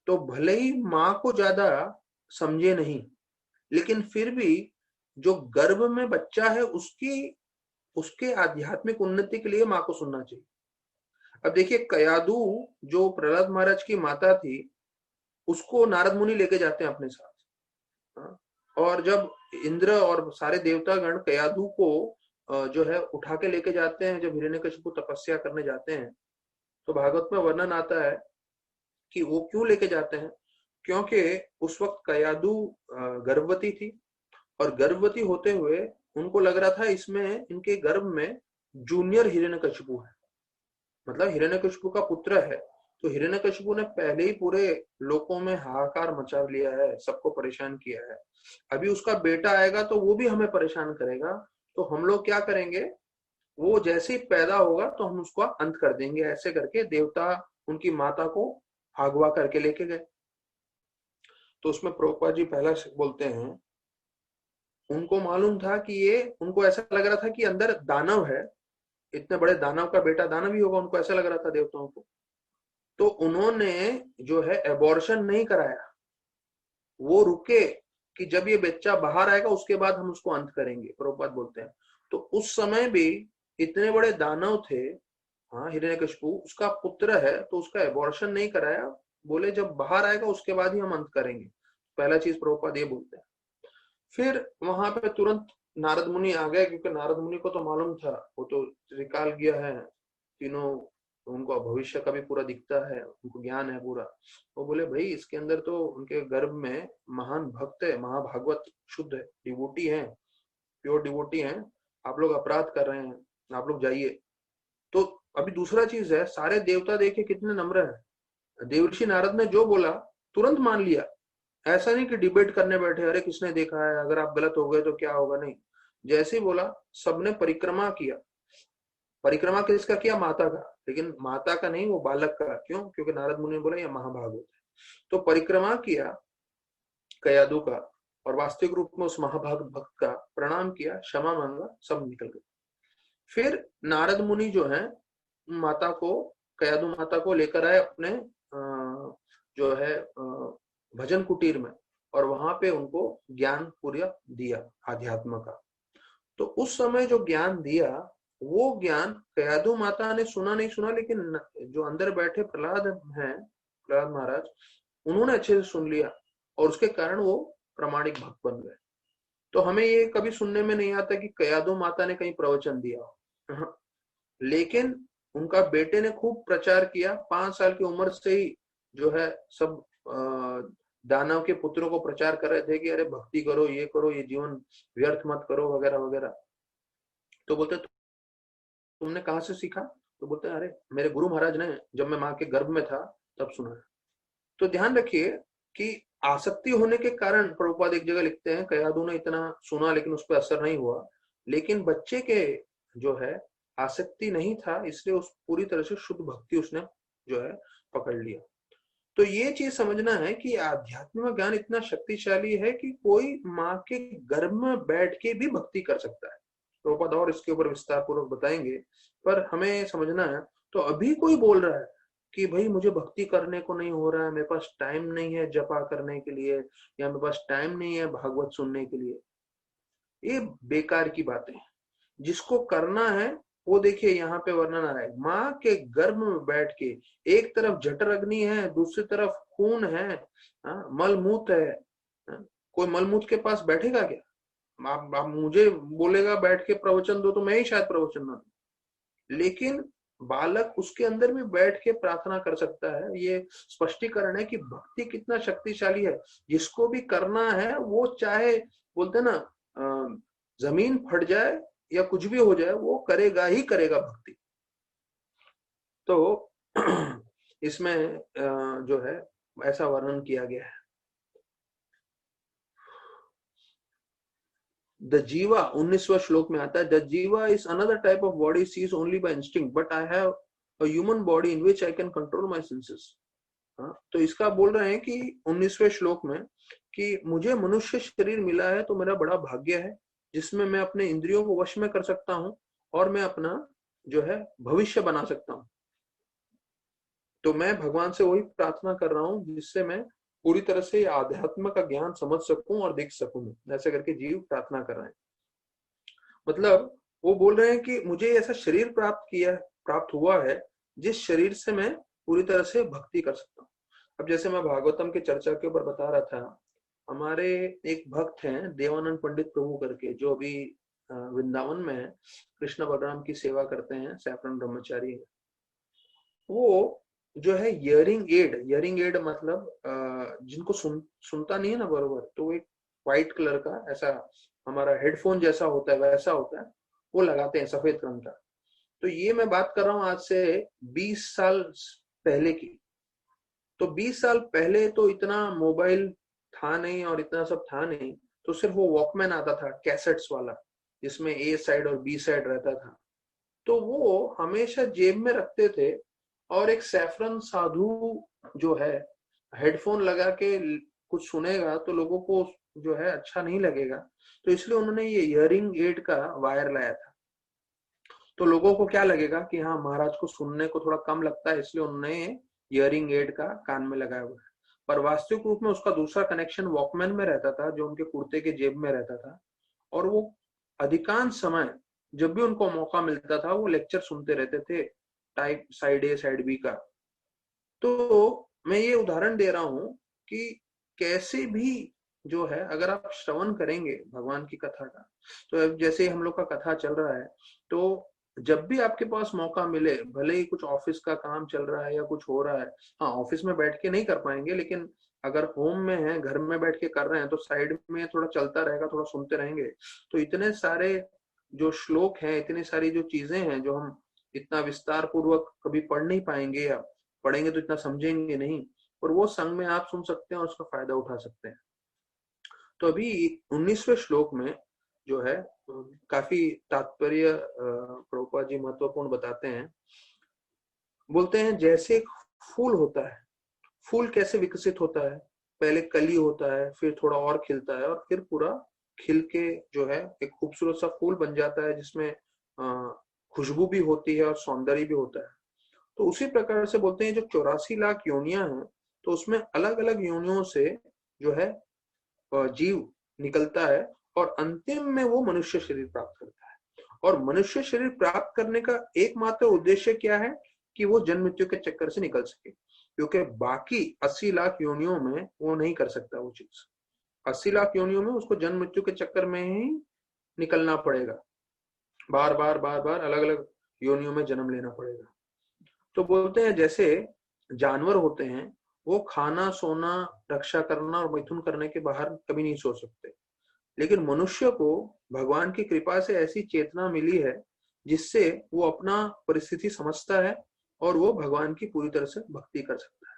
तो भले ही माँ को ज्यादा समझे नहीं, लेकिन फिर भी जो गर्भ में बच्चा है उसके आध्यात्मिक उन्नति के लिए माँ को सुनना चाहिए। अब देखिए, कयादू जो प्रहलाद महाराज की माता थी, उसको नारद मुनि लेके जाते हैं अपने साथ। हाँ? और जब इंद्र और सारे देवतागण कयादू को जो है उठा के लेके जाते हैं, जब हिरण्यकशिपु तपस्या करने जाते हैं, तो भागवत में वर्णन आता है कि वो क्यों लेके जाते हैं। क्योंकि उस वक्त कयादू गर्भवती थी, और गर्भवती होते हुए उनको लग रहा था इसमें इनके गर्भ में जूनियर हिरण्यकशिपु है, मतलब हिरण्यकशिपु का पुत्र है। तो हिरण्यकशिपु ने पहले ही पूरे लोकों में हाहाकार मचा लिया है, सबको परेशान किया है। अभी उसका बेटा आएगा तो वो भी हमें परेशान करेगा, तो हम लोग क्या करेंगे, वो जैसे ही पैदा होगा तो हम उसका अंत कर देंगे। ऐसे करके देवता उनकी माता को अगवा करके लेके गए। तो उसमें प्रभुपाद जी पहला बोलते हैं, उनको मालूम था कि ये, उनको ऐसा लग रहा था कि अंदर दानव है, इतने बड़े दानव का बेटा दानव ही होगा, उनको ऐसा लग रहा था देवताओं को। तो उन्होंने जो है एबॉर्शन नहीं कराया, वो रुके कि जब ये बच्चा बाहर आएगा उसके बाद हम उसको अंत करेंगे, प्रभुपाद बोलते हैं। तो उस समय भी इतने बड़े दानव थे, हाँ, हिरण्यकशिपु उसका पुत्र है, तो उसका एबॉर्शन नहीं कराया, बोले जब बाहर आएगा उसके बाद ही हम अंत करेंगे। पहला चीज प्रभुपाद ये बोलते हैं। फिर वहां पे तुरंत नारद मुनि आ गए, क्योंकि नारद मुनि को तो मालूम था, वो तो त्रिकाल गया है तीनों, उनको भविष्य का भी पूरा दिखता है, उनको ज्ञान है पूरा। वो बोले भाई इसके अंदर तो उनके गर्भ में महान भक्त है, महाभागवत शुद्ध है, डिवोटी है, प्योर डिवोटी है, आप लोग अपराध कर रहे हैं, आप लोग जाइए। तो अभी दूसरा चीज है, सारे देवता देखे कितने नम्र है, देवर्षि नारद ने जो बोला तुरंत मान लिया। ऐसा नहीं कि डिबेट करने बैठे, अरे किसने देखा है, अगर आप गलत हो गए तो क्या होगा, नहीं। जैसे ही बोला सबने परिक्रमा किया। परिक्रमा किसका किया, माता का, लेकिन माता का नहीं, वो बालक का। क्यों, क्योंकि नारद मुनि ने बोला यह महाभागवत है। तो परिक्रमा किया कयादू का, और वास्तविक रूप में उस महाभाग भक्त का प्रणाम किया, क्षमा मांगा, सब निकल गए। फिर नारद मुनि जो है माता को, कयादू माता को लेकर आए अपने जो है भजन कुटीर में, और वहां पे उनको ज्ञान पूरा दिया आध्यात्म का। तो उस समय जो ज्ञान दिया, वो ज्ञान कयादू माता ने सुना नहीं सुना, लेकिन जो अंदर बैठे प्रहलाद हैं, प्रहलाद महाराज, उन्होंने अच्छे से सुन लिया, और उसके कारण वो प्रामाणिक भक्त बन गए। तो हमें ये कभी सुनने में नहीं आता कि कयादू माता ने कहीं प्रवचन दिया हो, लेकिन उनका बेटे ने खूब प्रचार किया। 5 साल की उम्र से ही जो है सब दानव के पुत्रों को प्रचार कर रहे थे कि अरे भक्ति करो, ये करो, ये जीवन व्यर्थ मत करो, वगैरह वगैरह। तो बोलते तुमने कहाँ से सीखा, तो बोलते हैं अरे मेरे गुरु महाराज ने जब मैं माँ के गर्भ में था तब सुना है। तो ध्यान रखिए कि आसक्ति होने के कारण, प्रभुपाद एक जगह लिखते हैं, कयादू ने इतना सुना लेकिन उस पर असर नहीं हुआ, लेकिन बच्चे के जो है आसक्ति नहीं था, इसलिए उस पूरी तरह से शुद्ध भक्ति उसने जो है पकड़ लिया। तो ये चीज समझना है कि आध्यात्मिक ज्ञान इतना शक्तिशाली है कि कोई माँ के गर्भ में बैठ के भी भक्ति कर सकता है। प्रभुपाद और इसके ऊपर विस्तार पूर्वक बताएंगे, पर हमें समझना है। तो अभी कोई बोल रहा है कि भाई मुझे भक्ति करने को नहीं हो रहा है, मेरे पास टाइम नहीं है जपा करने के लिए, या मेरे पास टाइम नहीं है भागवत सुनने के लिए, ये बेकार की बातें हैं। जिसको करना है वो देखिए यहाँ पे वर्णन आ रहा है, माँ के गर्भ में बैठ के, एक तरफ जठर अग्नि है, दूसरी तरफ खून है, मलमूत्र है, कोई मलमूत्र के पास बैठेगा क्या? आप मुझे बोलेगा बैठ के प्रवचन दो तो मैं ही शायद प्रवचन ना दूं, लेकिन बालक उसके अंदर भी बैठ के प्रार्थना कर सकता है। ये स्पष्टीकरण है कि भक्ति कितना शक्तिशाली है। जिसको भी करना है वो चाहे बोलते ना जमीन फट जाए या कुछ भी हो जाए, वो करेगा ही करेगा भक्ति। तो इसमें जो है ऐसा वर्णन किया गया है। द जीवा 19वां श्लोक में आता है, the jiva is another type of body sees only by instinct, but I have a human body in which I can control my senses. हाँ, तो इसका बोल रहे हैं कि 19वें श्लोक में कि मुझे मनुष्य शरीर मिला है तो मेरा बड़ा भाग्य है, जिसमें मैं अपने इंद्रियों को वश में कर सकता हूँ और मैं अपना जो है भविष्य बना सकता हूँ। तो मैं भगवान से वही प्रार्थना कर रहा हूँ जिससे मैं पूरी तरह से आध्यात्म का ज्ञान समझ सकूं और देख सकूं। ऐसे करके जीव प्रार्थना कर रहे हैं। मतलब वो बोल रहे हैं कि मुझे ऐसा शरीर प्राप्त हुआ है जिस शरीर से मैं पूरी तरह से भक्ति कर सकता हूँ। अब जैसे मैं भागवतम के चर्चा के ऊपर बता रहा था, हमारे एक भक्त हैं देवानंद पंडित प्रभु करके, जो अभी वृंदावन में है, कृष्ण बलराम की सेवा करते हैं, सैफरन ब्रह्मचारी है। वो जो है इयरिंग एड मतलब जिनको सुनता नहीं है ना बरोबर, तो एक व्हाइट कलर का ऐसा हमारा हेडफोन जैसा होता है, वैसा होता है, वो लगाते हैं सफेद रंग का। तो ये मैं बात कर रहा हूँ आज से 20 साल पहले की। तो 20 साल पहले तो इतना मोबाइल था नहीं और इतना सब था नहीं, तो सिर्फ वो वॉकमैन आता था कैसेट्स वाला, जिसमें ए साइड और बी साइड रहता था। तो वो हमेशा जेब में रखते थे। और एक सैफरन साधु जो है हेडफोन लगा के कुछ सुनेगा तो लोगों को जो है अच्छा नहीं लगेगा, तो इसलिए उन्होंने ये इयरिंग एड का वायर लाया था। तो लोगों को क्या लगेगा कि हाँ महाराज को सुनने को थोड़ा कम लगता है, इसलिए उन्होंने इयरिंग एड का कान में लगाया हुआ है। पर वास्तविक रूप में उसका दूसरा कनेक्शन वॉकमैन में रहता था, जो उनके कुर्ते के जेब में रहता था। और वो अधिकांश समय जब भी उनको मौका मिलता था वो लेक्चर सुनते रहते थे, टाइप साइड ए साइड बी का। तो मैं ये उदाहरण दे रहा हूं कि कैसे भी जो है अगर आप श्रवण करेंगे भगवान की कथा का, तो अब जैसे हम लोग का कथा चल रहा है, तो जब भी आपके पास मौका मिले, भले ही कुछ ऑफिस का काम चल रहा है या कुछ हो रहा है, हाँ ऑफिस में बैठ के नहीं कर पाएंगे, लेकिन अगर होम में है, घर में बैठ के कर रहे हैं, तो साइड में थोड़ा चलता रहेगा, थोड़ा सुनते रहेंगे। तो इतने सारे जो श्लोक हैं, इतनी सारी जो चीजें हैं जो हम इतना विस्तार पूर्वक कभी पढ़ नहीं पाएंगे, या पढ़ेंगे तो इतना समझेंगे नहीं, और वो संग में आप सुन सकते हैं और उसका फायदा उठा सकते हैं। तो अभी 19वें श्लोक में जो है काफी तात्पर्य प्रभुपाद जी महत्वपूर्ण बताते हैं। बोलते हैं जैसे एक फूल होता है, फूल कैसे विकसित होता है, पहले कली होता है, फिर थोड़ा और खिलता है, और फिर पूरा खिल के जो है एक खूबसूरत सा फूल बन जाता है, जिसमें खुशबू भी होती है और सौंदर्य भी होता है। तो उसी प्रकार से बोलते हैं जो 84 लाख योनियां हैं, तो उसमें अलग अलग योनियों से जो है जीव निकलता है, और अंतिम में वो मनुष्य शरीर प्राप्त करता है। और मनुष्य शरीर प्राप्त करने का एकमात्र उद्देश्य क्या है कि वो जन्म मृत्यु के चक्कर से निकल सके, क्योंकि बाकी 80 लाख योनियों में वो नहीं कर सकता वो चीज। 80 लाख योनियों में उसको जन्म मृत्यु के चक्कर में ही निकलना पड़ेगा, बार बार बार बार अलग अलग योनियों में जन्म लेना पड़ेगा। तो बोलते हैं जैसे जानवर होते हैं, वो खाना सोना रक्षा करना और मैथुन करने के बाहर कभी नहीं सोच सकते, लेकिन मनुष्य को भगवान की कृपा से ऐसी चेतना मिली है जिससे वो अपना परिस्थिति समझता है और वो भगवान की पूरी तरह से भक्ति कर सकता है।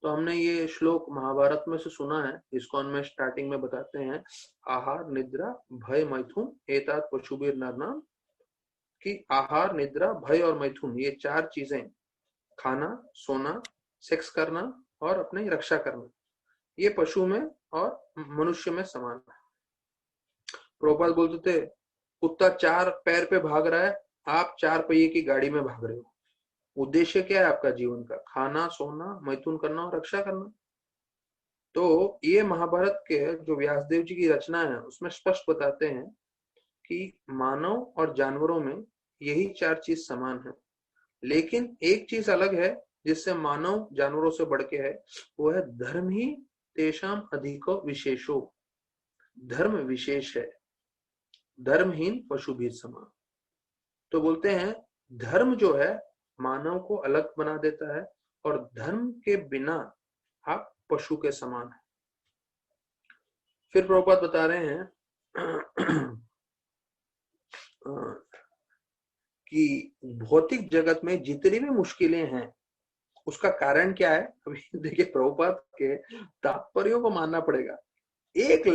तो हमने ये श्लोक महाभारत में से सुना है, इस्कॉन में स्टार्टिंग में बताते हैं आहार निद्रा भय मैथुन एतात पशुबीर नरनाम, कि आहार निद्रा भय और मैथुन, ये 4 चीजें, खाना सोना सेक्स करना और अपनी रक्षा करना, ये पशु में और मनुष्य में समान है। प्रभुपाद बोलते थे कुत्ता 4 पैर पे भाग रहा है, आप 4 पहिए की गाड़ी में भाग रहे हो। उद्देश्य क्या है आपका जीवन का? खाना सोना मैथुन करना और रक्षा करना। तो ये महाभारत के जो व्यासदेव जी की रचना है उसमें स्पष्ट बताते हैं कि मानव और जानवरों में यही 4 चीज समान है, लेकिन एक चीज अलग है जिससे मानव जानवरों से बढ़ के है, वो है धर्म ही तेषाम अधिको विशेषो। धर्म विशेष है, धर्महीन पशु भी समान। तो बोलते हैं धर्म जो है मानव को अलग बना देता है, और धर्म के बिना आप पशु के समान है। फिर प्रभुपाद बता रहे हैं कि भौतिक जगत में जितनी भी मुश्किलें हैं उसका कारण क्या है। अभी देखिए प्रभुपाद के तात्पर्यों को मानना पड़ेगा। एक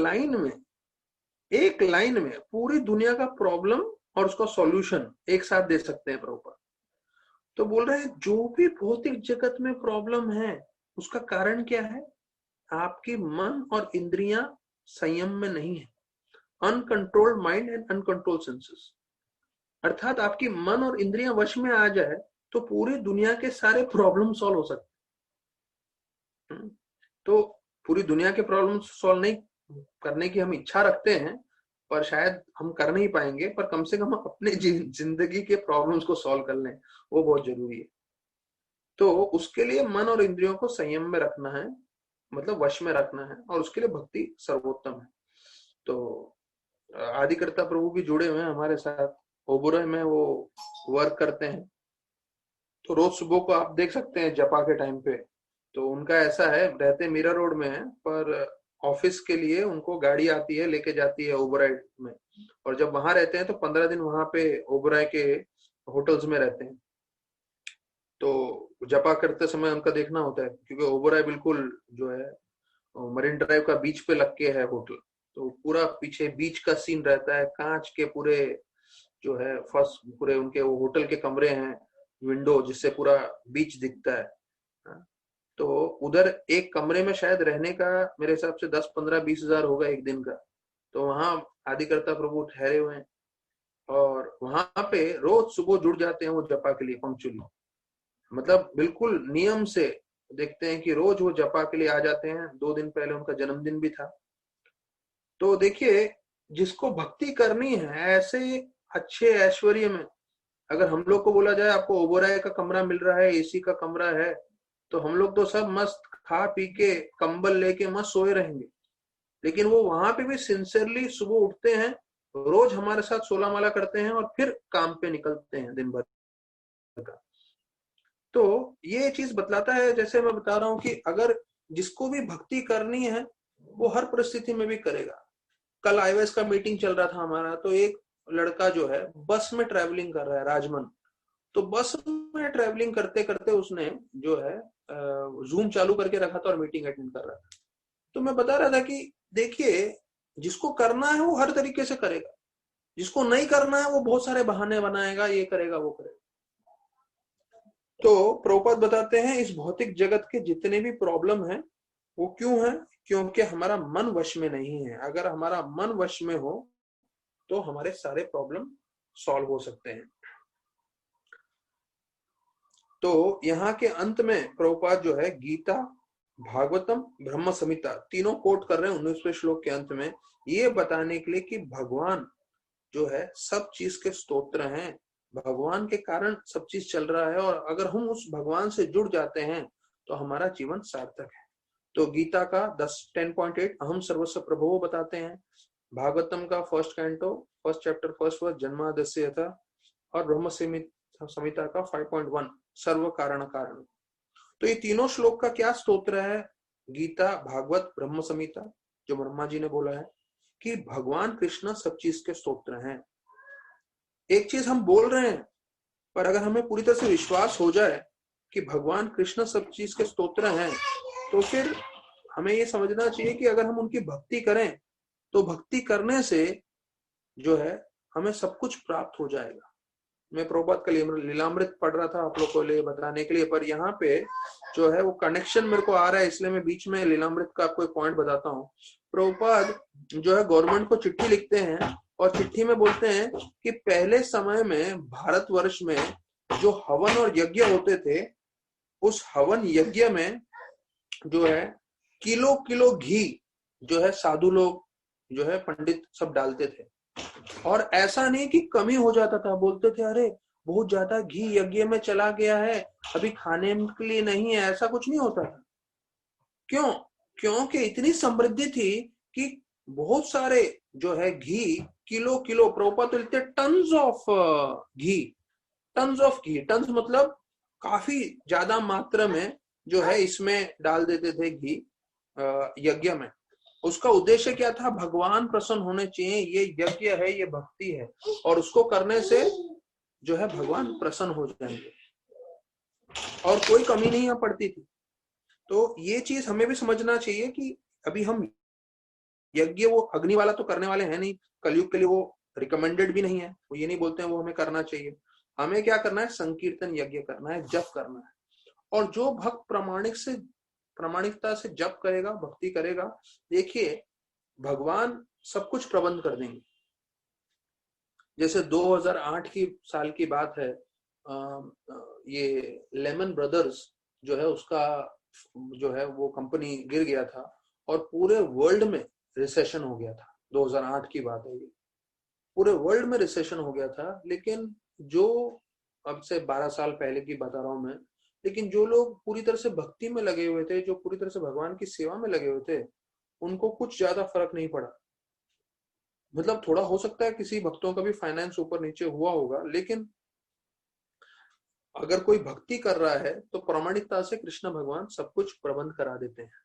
लाइन में पूरी दुनिया का प्रॉब्लम और उसका सॉल्यूशन एक साथ दे सकते हैं प्रभुपाद। तो बोल रहे हैं जो भी भौतिक जगत में प्रॉब्लम है उसका कारण क्या है? आपकी मन और इंद्रियां संयम में नहीं है। Uncontrolled mind and uncontrolled senses, अर्थात आपकी मन और इंद्रियां वश में आ जाए तो पूरी दुनिया के सारे प्रॉब्लम सॉल्व हो सकते हैं। तो पूरी दुनिया के प्रॉब्लम सॉल्व नहीं करने की हम इच्छा रखते हैं, पर शायद हम कर नहीं पाएंगे, पर कम से कम अपने जिंदगी के प्रॉब्लम्स को सॉल्व कर लें, वो बहुत जरूरी है। तो उसके लिए मन और इंद्रियों को संयम में रखना है, मतलब वश में रखना है, और उसके लिए भक्ति सर्वोत्तम है। तो आदिकर्ता प्रभु भी जुड़े हुए हैं हमारे साथ, ओबुराय में वो वर्क करते हैं। तो रोज सुबह को आप देख सकते हैं जपा के टाइम पे, तो उनका ऐसा है, रहते मीरा रोड में है, पर ऑफिस के लिए उनको गाड़ी आती है, लेके जाती है ओबराय में, और जब वहां रहते हैं तो 15 दिन वहां पे ओबराय के होटल्स में रहते हैं। तो जपा करते समय उनका देखना होता है, क्योंकि ओबराय बिल्कुल जो है मरीन ड्राइव का बीच पे लग के है होटल, तो पूरा पीछे बीच का सीन रहता है, कांच के पूरे जो है फर्स्ट पूरे उनके वो होटल के कमरे हैं, विंडो जिससे पूरा बीच दिखता है। तो उधर एक कमरे में शायद रहने का मेरे हिसाब से 10-15-20 हजार होगा एक दिन का। तो वहां आदिकर्ता प्रभु ठहरे हुए हैं, और वहां पे रोज सुबह जुड़ जाते हैं वो जपा के लिए पंक्चुअली, मतलब बिल्कुल नियम से देखते हैं कि रोज वो जपा के लिए आ जाते हैं। 2 दिन पहले उनका जन्मदिन भी था। तो देखिए, जिसको भक्ति करनी है ऐसे अच्छे ऐश्वर्य में, अगर हम लोग को बोला जाए आपको ओबोराय का कमरा मिल रहा है, एसी का कमरा है, तो हम लोग तो सब मस्त खा पी के कंबल लेके मस्त सोए रहेंगे। लेकिन वो वहां पे भी सिंसियरली सुबह उठते हैं, रोज हमारे साथ 16 माला करते हैं, और फिर काम पे निकलते हैं दिन भर का। तो ये चीज बतलाता है, जैसे मैं बता रहा हूँ कि अगर जिसको भी भक्ति करनी है वो हर परिस्थिति में भी करेगा। कल आईवेस का मीटिंग चल रहा था हमारा, तो एक लड़का जो है बस में ट्रैवलिंग कर रहा है, राजमन। तो बस में ट्रैवलिंग करते करते उसने जो है जूम चालू करके रखा था और मीटिंग अटेंड कर रहा था। तो मैं बता रहा था कि देखिए, जिसको करना है वो हर तरीके से करेगा, जिसको नहीं करना है वो बहुत सारे बहाने बनाएगा, ये करेगा वो करेगा। तो प्रभुपाद बताते हैं इस भौतिक जगत के जितने भी प्रॉब्लम है वो क्यों है? क्योंकि हमारा मन वश में नहीं है। अगर हमारा मन वश में हो तो हमारे सारे प्रॉब्लम सॉल्व हो सकते हैं। तो यहाँ के अंत में प्रभुपाद जो है गीता, भागवतम, ब्रह्म संहिता तीनों कोट कर रहे हैं 19वें श्लोक के अंत में, ये बताने के लिए कि भगवान जो है सब चीज के स्तोत्र हैं, भगवान के कारण सब चीज चल रहा है, और अगर हम उस भगवान से जुड़ जाते हैं तो हमारा जीवन सार्थक है। तो गीता का 10:8 अहम सर्वस्व प्रभुवो बताते हैं, भागवतम का first canto first chapter first verse जन्मादस्य था, और ब्रह्म संहिता का 5.1 सर्व कारण कारण। तो ये तीनों श्लोक का क्या स्तोत्र है? गीता, भागवत, ब्रह्म संहिता, जो ब्रह्मा जी ने बोला है कि भगवान कृष्ण सब चीज के स्तोत्र हैं। एक चीज हम बोल रहे हैं, पर अगर हमें पूरी तरह से विश्वास हो जाए कि भगवान कृष्ण सब चीज के स्तोत्र हैं, तो फिर हमें ये समझना चाहिए कि अगर हम उनकी भक्ति करें तो भक्ति करने से जो है हमें सब कुछ प्राप्त हो जाएगा। मैं प्रभुपाद का लीलामृत पढ़ रहा था आप लोग को लिए बताने के लिए, पर यहाँ पे जो है वो कनेक्शन मेरे को आ रहा है, इसलिए मैं बीच में लीलामृत का आपको एक पॉइंट बताता हूँ। प्रभुपाद जो है गवर्नमेंट को चिट्ठी लिखते हैं, और चिट्ठी में बोलते हैं कि पहले समय में भारतवर्ष में जो हवन और यज्ञ होते थे, उस हवन यज्ञ में जो है किलो किलो घी जो है साधु लोग जो है पंडित सब डालते थे, और ऐसा नहीं कि कमी हो जाता था। बोलते थे अरे बहुत ज्यादा घी यज्ञ में चला गया है, अभी खाने के लिए नहीं है, ऐसा कुछ नहीं होता था। क्यों? क्योंकि इतनी समृद्धि थी कि बहुत सारे जो है घी किलो किलो, प्रभुपाद तो लिखते tons of ghee, tons of ghee, tons मतलब काफी ज्यादा मात्रा में जो है इसमें डाल देते थे घी यज्ञ में। उसका उद्देश्य क्या था? भगवान प्रसन्न होने चाहिए, ये यज्ञ है, ये भक्ति है, और उसको करने से जो है भगवान प्रसन्न हो जाएंगे, और कोई कमी नहीं यहाँ पड़ती थी। तो ये चीज हमें भी समझना चाहिए कि अभी हम यज्ञ वो अग्नि वाला तो करने वाले हैं नहीं, कलयुग के लिए वो रिकमेंडेड भी नहीं है, वो ये नहीं बोलते हैं वो हमें करना चाहिए। हमें क्या करना है? संकीर्तन यज्ञ करना है, जप करना है। और जो भक्त प्रामाणिक से प्रामाणिकता से जप करेगा, भक्ति करेगा, देखिए भगवान सब कुछ प्रबंध कर देंगे। जैसे 2008 की साल की बात है, ये लेमन ब्रदर्स जो है उसका जो है वो कंपनी गिर गया था और पूरे वर्ल्ड में रिसेशन हो गया था। 2008 की बात है ये, पूरे वर्ल्ड में रिसेशन हो गया था। लेकिन जो अब से 12 साल पहले की बता रहा हूं मैं, लेकिन जो लोग पूरी तरह से भक्ति में लगे हुए थे, जो पूरी तरह से भगवान की सेवा में लगे हुए थे, उनको कुछ ज्यादा फर्क नहीं पड़ा। मतलब थोड़ा हो सकता है किसी भक्तों का भी फाइनेंस ऊपर नीचे हुआ होगा, लेकिन अगर कोई भक्ति कर रहा है तो प्रामाणिकता से कृष्ण भगवान सब कुछ प्रबंध करा देते हैं।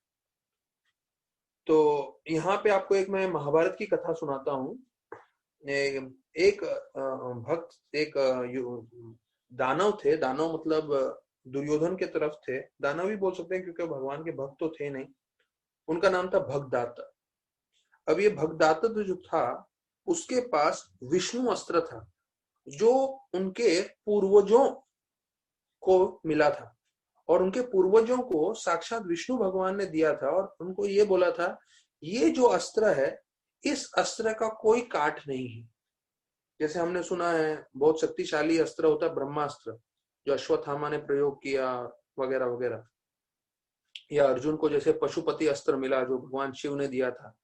तो यहाँ पे आपको एक मैं महाभारत की कथा सुनाता हूँ। एक भक्त, एक दानव थे। दानव मतलब दुर्योधन के तरफ थे, दानव भी बोल सकते हैं क्योंकि भगवान के भक्त तो थे नहीं। उनका नाम था भगदाता। अब ये भगदाता जो था उसके पास विष्णु अस्त्र था जो उनके पूर्वजों को मिला था, और उनके पूर्वजों को साक्षात विष्णु भगवान ने दिया था, और उनको ये बोला था ये जो अस्त्र है इस अस्त्र का कोई काट नहीं है। जैसे हमने सुना है बहुत शक्तिशाली अस्त्र होता है ब्रह्मास्त्र, जो अश्वत्थामा ने प्रयोग किया वगैरह वगैरह, या अर्जुन को जैसे पशुपति अस्त्र मिला जो भगवान शिव ने दिया था।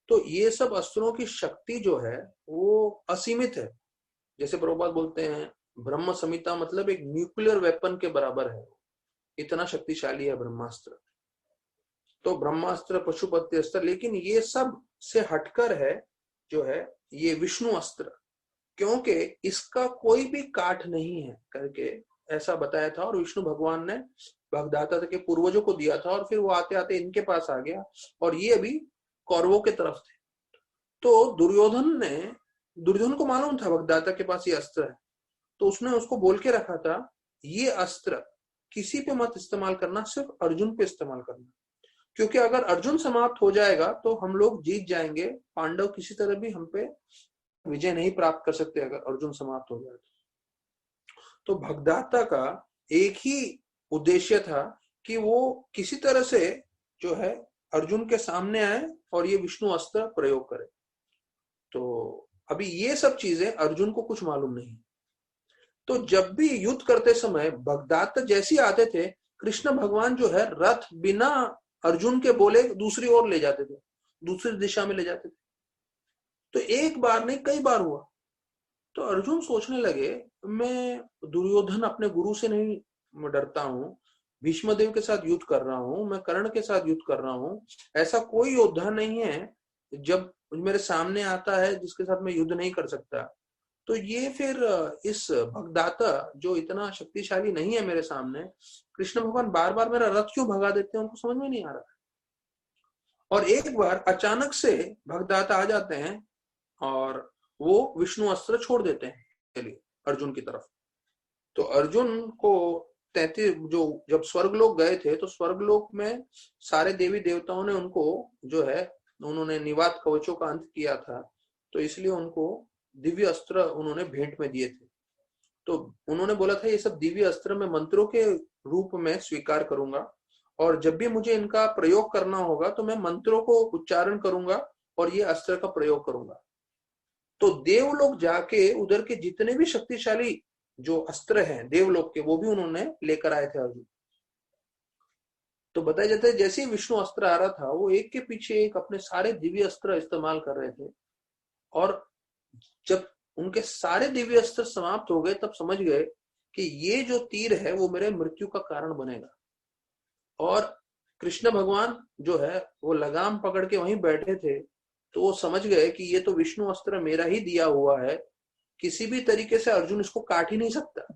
तो ये सब अस्त्रों की शक्ति जो है वो असीमित है। जैसे प्रभुपाद बोलते हैं ब्रह्म संहिता मतलब एक न्यूक्लियर वेपन के बराबर है, इतना शक्तिशाली है ब्रह्मास्त्र। तो ब्रह्मास्त्र, पशुपति अस्त्र, लेकिन ये सब से हटकर है जो है ये विष्णु अस्त्र, क्योंकि इसका कोई भी काट नहीं है करके ऐसा बताया था। और विष्णु भगवान ने भगदाता के पूर्वजों को दिया था, और फिर वो आते आते इनके पास आ गया, और ये अभी कौरवों के तरफ थे। तो दुर्योधन को मालूम था भगदाता के पास ये अस्त्र है, तो उसने उसको बोल के रखा था ये अस्त्र किसी पे मत इस्तेमाल करना, सिर्फ अर्जुन पे इस्तेमाल करना, क्योंकि अगर अर्जुन समाप्त हो जाएगा तो हम लोग जीत जाएंगे, पांडव किसी तरह भी हम पे विजय नहीं प्राप्त कर सकते अगर अर्जुन समाप्त हो जाए। तो भगदाता का एक ही उद्देश्य था कि वो किसी तरह से जो है अर्जुन के सामने आए और ये विष्णु अस्त्र प्रयोग करे। तो अभी ये सब चीजें अर्जुन को कुछ मालूम नहीं। तो जब भी युद्ध करते समय भगदाता जैसे आते थे, कृष्ण भगवान जो है रथ बिना अर्जुन के बोले दूसरी ओर ले जाते थे, दूसरी दिशा में ले जाते थे। तो एक बार नहीं कई बार हुआ। तो अर्जुन सोचने लगे मैं दुर्योधन अपने गुरु से नहीं डरता हूँ, भीष्मदेव के साथ युद्ध कर रहा हूँ, मैं कर्ण के साथ युद्ध कर रहा हूँ, ऐसा कोई योद्धा नहीं है जब मेरे सामने आता है जिसके साथ मैं युद्ध नहीं कर सकता। तो ये फिर इस भगदाता जो इतना शक्तिशाली नहीं है मेरे सामने, कृष्ण भगवान बार बार मेरा रथ क्यों भगा देते हैं, उनको समझ में नहीं आ रहा। और एक बार अचानक से भगदाता आ जाते हैं और वो विष्णु अस्त्र छोड़ देते हैं चलिए अर्जुन की तरफ। तो अर्जुन को 33 जो जब स्वर्गलोक गए थे तो स्वर्गलोक में सारे देवी देवताओं ने उनको जो है उन्होंने निवात कवचों का अंत किया था, तो इसलिए उनको दिव्य अस्त्र उन्होंने भेंट में दिए थे। तो उन्होंने बोला था ये सब दिव्य अस्त्र मैं मंत्रों के रूप में स्वीकार करूंगा, और जब भी मुझे इनका प्रयोग करना होगा तो मैं मंत्रों को उच्चारण करूंगा और ये अस्त्र का प्रयोग करूंगा। तो देवलोक जाके उधर के जितने भी शक्तिशाली जो अस्त्र हैं देवलोक के, वो भी उन्होंने लेकर आए थे अर्जुन। तो बताया जाता है जैसे ही विष्णु अस्त्र आ रहा था वो एक के पीछे एक अपने सारे दिव्य अस्त्र इस्तेमाल कर रहे थे, और जब उनके सारे दिव्य अस्त्र समाप्त हो गए तब समझ गए कि ये जो तीर है वो मेरे मृत्यु का कारण बनेगा। और कृष्ण भगवान जो है वो लगाम पकड़ के वहीं बैठे थे, तो वो समझ गए कि ये तो विष्णु अस्त्र मेरा ही दिया हुआ है, किसी भी तरीके से अर्जुन इसको काट ही नहीं सकता।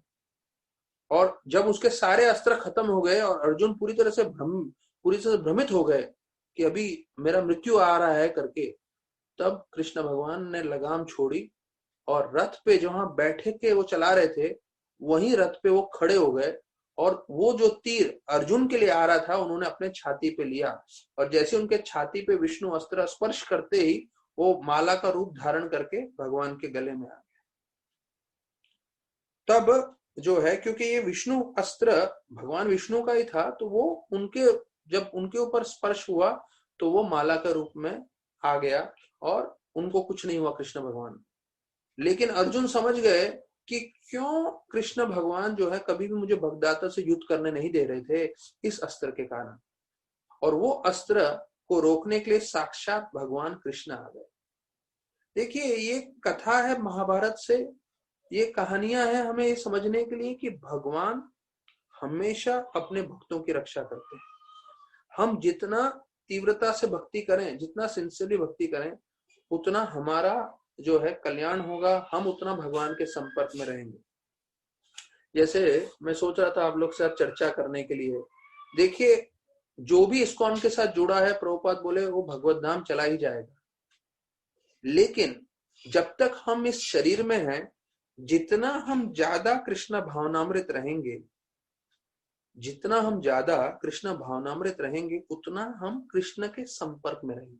और जब उसके सारे अस्त्र खत्म हो गए और अर्जुन पूरी तरह से भ्रमित हो गए कि अभी मेरा मृत्यु आ रहा है करके, तब कृष्ण भगवान ने लगाम छोड़ी और रथ पे जहां बैठे के वो चला रहे थे वहीं रथ पे वो खड़े हो गए, और वो जो तीर अर्जुन के लिए आ रहा था उन्होंने अपने छाती पे लिया, और जैसे उनके छाती पे विष्णु अस्त्र स्पर्श करते ही वो माला का रूप धारण करके भगवान के गले में आ गया। तब जो है क्योंकि ये विष्णु अस्त्र भगवान विष्णु का ही था, तो वो उनके जब उनके ऊपर स्पर्श हुआ तो वो माला के रूप में आ गया और उनको कुछ नहीं हुआ कृष्ण भगवान। लेकिन अर्जुन समझ गए कि क्यों कृष्ण भगवान जो है कभी भी मुझे भगदाता से युद्ध करने नहीं दे रहे थे, इस अस्त्र के कारण। और वो अस्त्र को रोकने के लिए साक्षात भगवान कृष्ण आ गए। देखिए, ये कथा है महाभारत से, ये कहानियां हैं हमें ये समझने के लिए कि भगवान हमेशा अपने भक्तों की रक्षा करते हैं। हम जितना तीव्रता से भक्ति करें, जितना सिंसियरली भक्ति करें, उतना हमारा जो है कल्याण होगा, हम उतना भगवान के संपर्क में रहेंगे। जैसे मैं सोच रहा था आप लोग से चर्चा करने के लिए, देखिए जो भी इस्कॉन के साथ जुड़ा है, प्रभुपाद बोले वो भगवत धाम चला ही जाएगा। लेकिन जब तक हम इस शरीर में हैं, जितना हम ज्यादा कृष्ण भावनामृत रहेंगे, जितना हम ज्यादा कृष्ण भावनामृत रहेंगे, उतना हम कृष्ण के संपर्क में रहेंगे।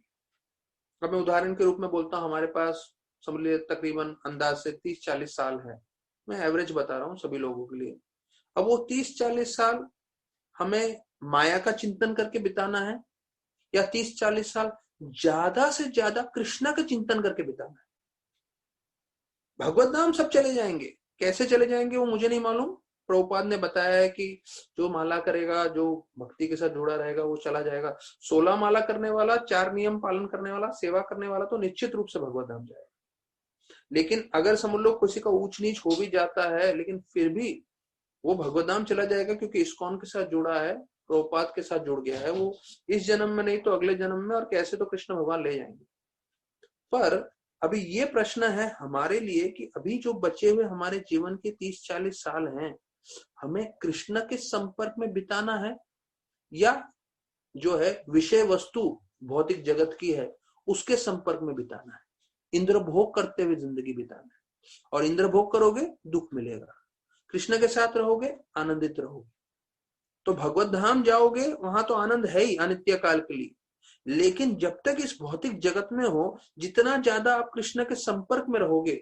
अब मैं उदाहरण के रूप में बोलता हूं, हमारे पास समझ लीजिए तकरीबन अंदाज से 30-40 साल है, मैं एवरेज बता रहा हूं सभी लोगों के लिए। अब वो 30-40 साल हमें माया का चिंतन करके बिताना है, या 30-40 साल ज्यादा से ज्यादा कृष्ण का चिंतन करके बिताना है। भगवत धाम सब चले जाएंगे, कैसे चले जाएंगे वो मुझे नहीं मालूम। प्रभुपाद ने बताया है कि जो माला करेगा, जो भक्ति के साथ जुड़ा रहेगा, वो चला जाएगा। 16 माला करने वाला, 4 नियम पालन करने वाला, सेवा करने वाला तो निश्चित रूप से भगवत धाम जाएगा। लेकिन अगर समझ लो किसी का ऊंच नीच हो भी जाता है, लेकिन फिर भी वो भगवत धाम चला जाएगा, क्योंकि इस्कॉन के साथ जुड़ा है, प्रभुपाद के साथ जुड़ गया है। वो इस जन्म में नहीं तो अगले जन्म में, और कैसे तो कृष्ण भगवान ले जाएंगे। पर अभी ये प्रश्न है हमारे लिए कि अभी जो बचे हुए हमारे जीवन के 30-40 साल हैं, हमें कृष्ण के संपर्क में बिताना है, या जो है विषय वस्तु भौतिक जगत की है उसके संपर्क में बिताना है। इंद्र भोग करते हुए जिंदगी बिताना है, और इंद्र भोग करोगे दुख मिलेगा, कृष्ण के साथ रहोगे आनंदित रहोगे। तो भगवत धाम जाओगे, वहां तो आनंद है ही अनित्य काल के लिए। लेकिन जब तक इस भौतिक जगत में हो, जितना ज्यादा आप कृष्ण के संपर्क में रहोगे,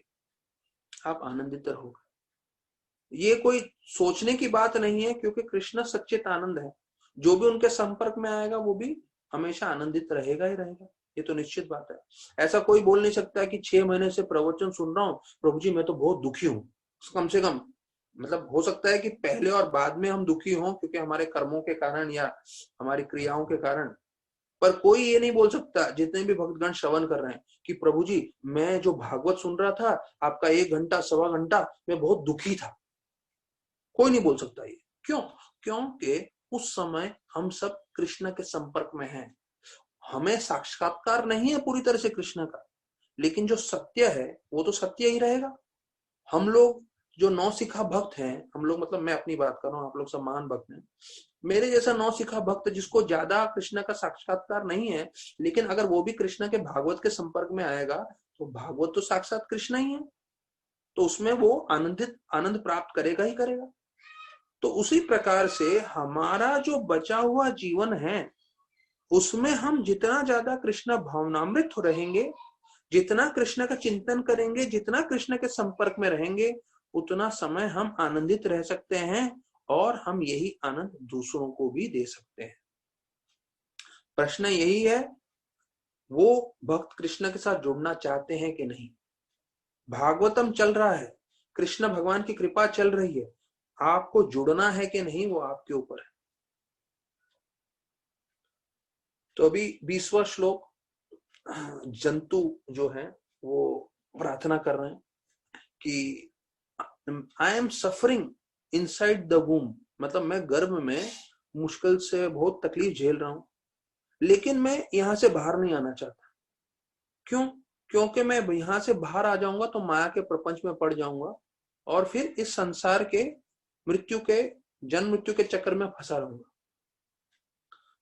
आप आनंदित रहोगे। ये कोई सोचने की बात नहीं है, क्योंकि कृष्ण सच्चित आनंद है। जो भी उनके संपर्क में आएगा वो भी हमेशा आनंदित रहेगा ही रहेगा, ये तो निश्चित बात है। ऐसा कोई बोल नहीं सकता कि 6 महीने से प्रवचन सुन रहा हूं, प्रभु जी मैं तो बहुत दुखी हूं। कम से कम मतलब हो सकता है कि पहले और बाद में हम दुखी हों, क्योंकि हमारे कर्मों के कारण या हमारी क्रियाओं के कारण। पर कोई ये नहीं बोल सकता, जितने भी भक्तगण श्रवण कर रहे हैं, कि प्रभु जी मैं जो भागवत सुन रहा था आपका 1 घंटा 1.25 घंटा, मैं बहुत दुखी था। कोई नहीं बोल सकता ये। क्यों? क्योंकि उस समय हम सब कृष्ण के संपर्क में हैं। हमें साक्षात्कार नहीं है पूरी तरह से कृष्ण का, लेकिन जो सत्य है वो तो सत्य ही रहेगा। हम लोग जो नौसिखा भक्त हैं, हम लोग मतलब मैं अपनी बात कर रहा हूँ, आप लोग सब महान भक्त हैं। मेरे जैसा नौसिखा भक्त जिसको ज्यादा कृष्ण का साक्षात्कार नहीं है, लेकिन अगर वो भी कृष्ण के भागवत के संपर्क में आएगा तो भागवत तो साक्षात कृष्ण ही है, तो उसमें वो आनंद प्राप्त करेगा ही करेगा। तो उसी प्रकार से हमारा जो बचा हुआ जीवन है, उसमें हम जितना ज्यादा कृष्ण भावनामृत रहेंगे, जितना कृष्ण का चिंतन करेंगे, जितना कृष्ण के संपर्क में रहेंगे, उतना समय हम आनंदित रह सकते हैं, और हम यही आनंद दूसरों को भी दे सकते हैं। प्रश्न यही है, वो भक्त कृष्ण के साथ जुड़ना चाहते हैं कि नहीं। भागवतम चल रहा है, कृष्ण भगवान की कृपा चल रही है, आपको जुड़ना है कि नहीं वो आपके ऊपर है। तो अभी 20वां श्लोक, जंतु जो है वो प्रार्थना कर रहे हैं कि I am suffering inside the वूम, मतलब मैं गर्भ में मुश्किल से बहुत तकलीफ झेल रहा हूं, लेकिन मैं यहां से बाहर नहीं आना चाहता। क्यों? क्योंकि मैं यहां से बाहर आ जाऊंगा तो माया के प्रपंच में पड़ जाऊंगा, और फिर इस संसार के जन्म मृत्यु के चक्कर में फंसा रहूंगा।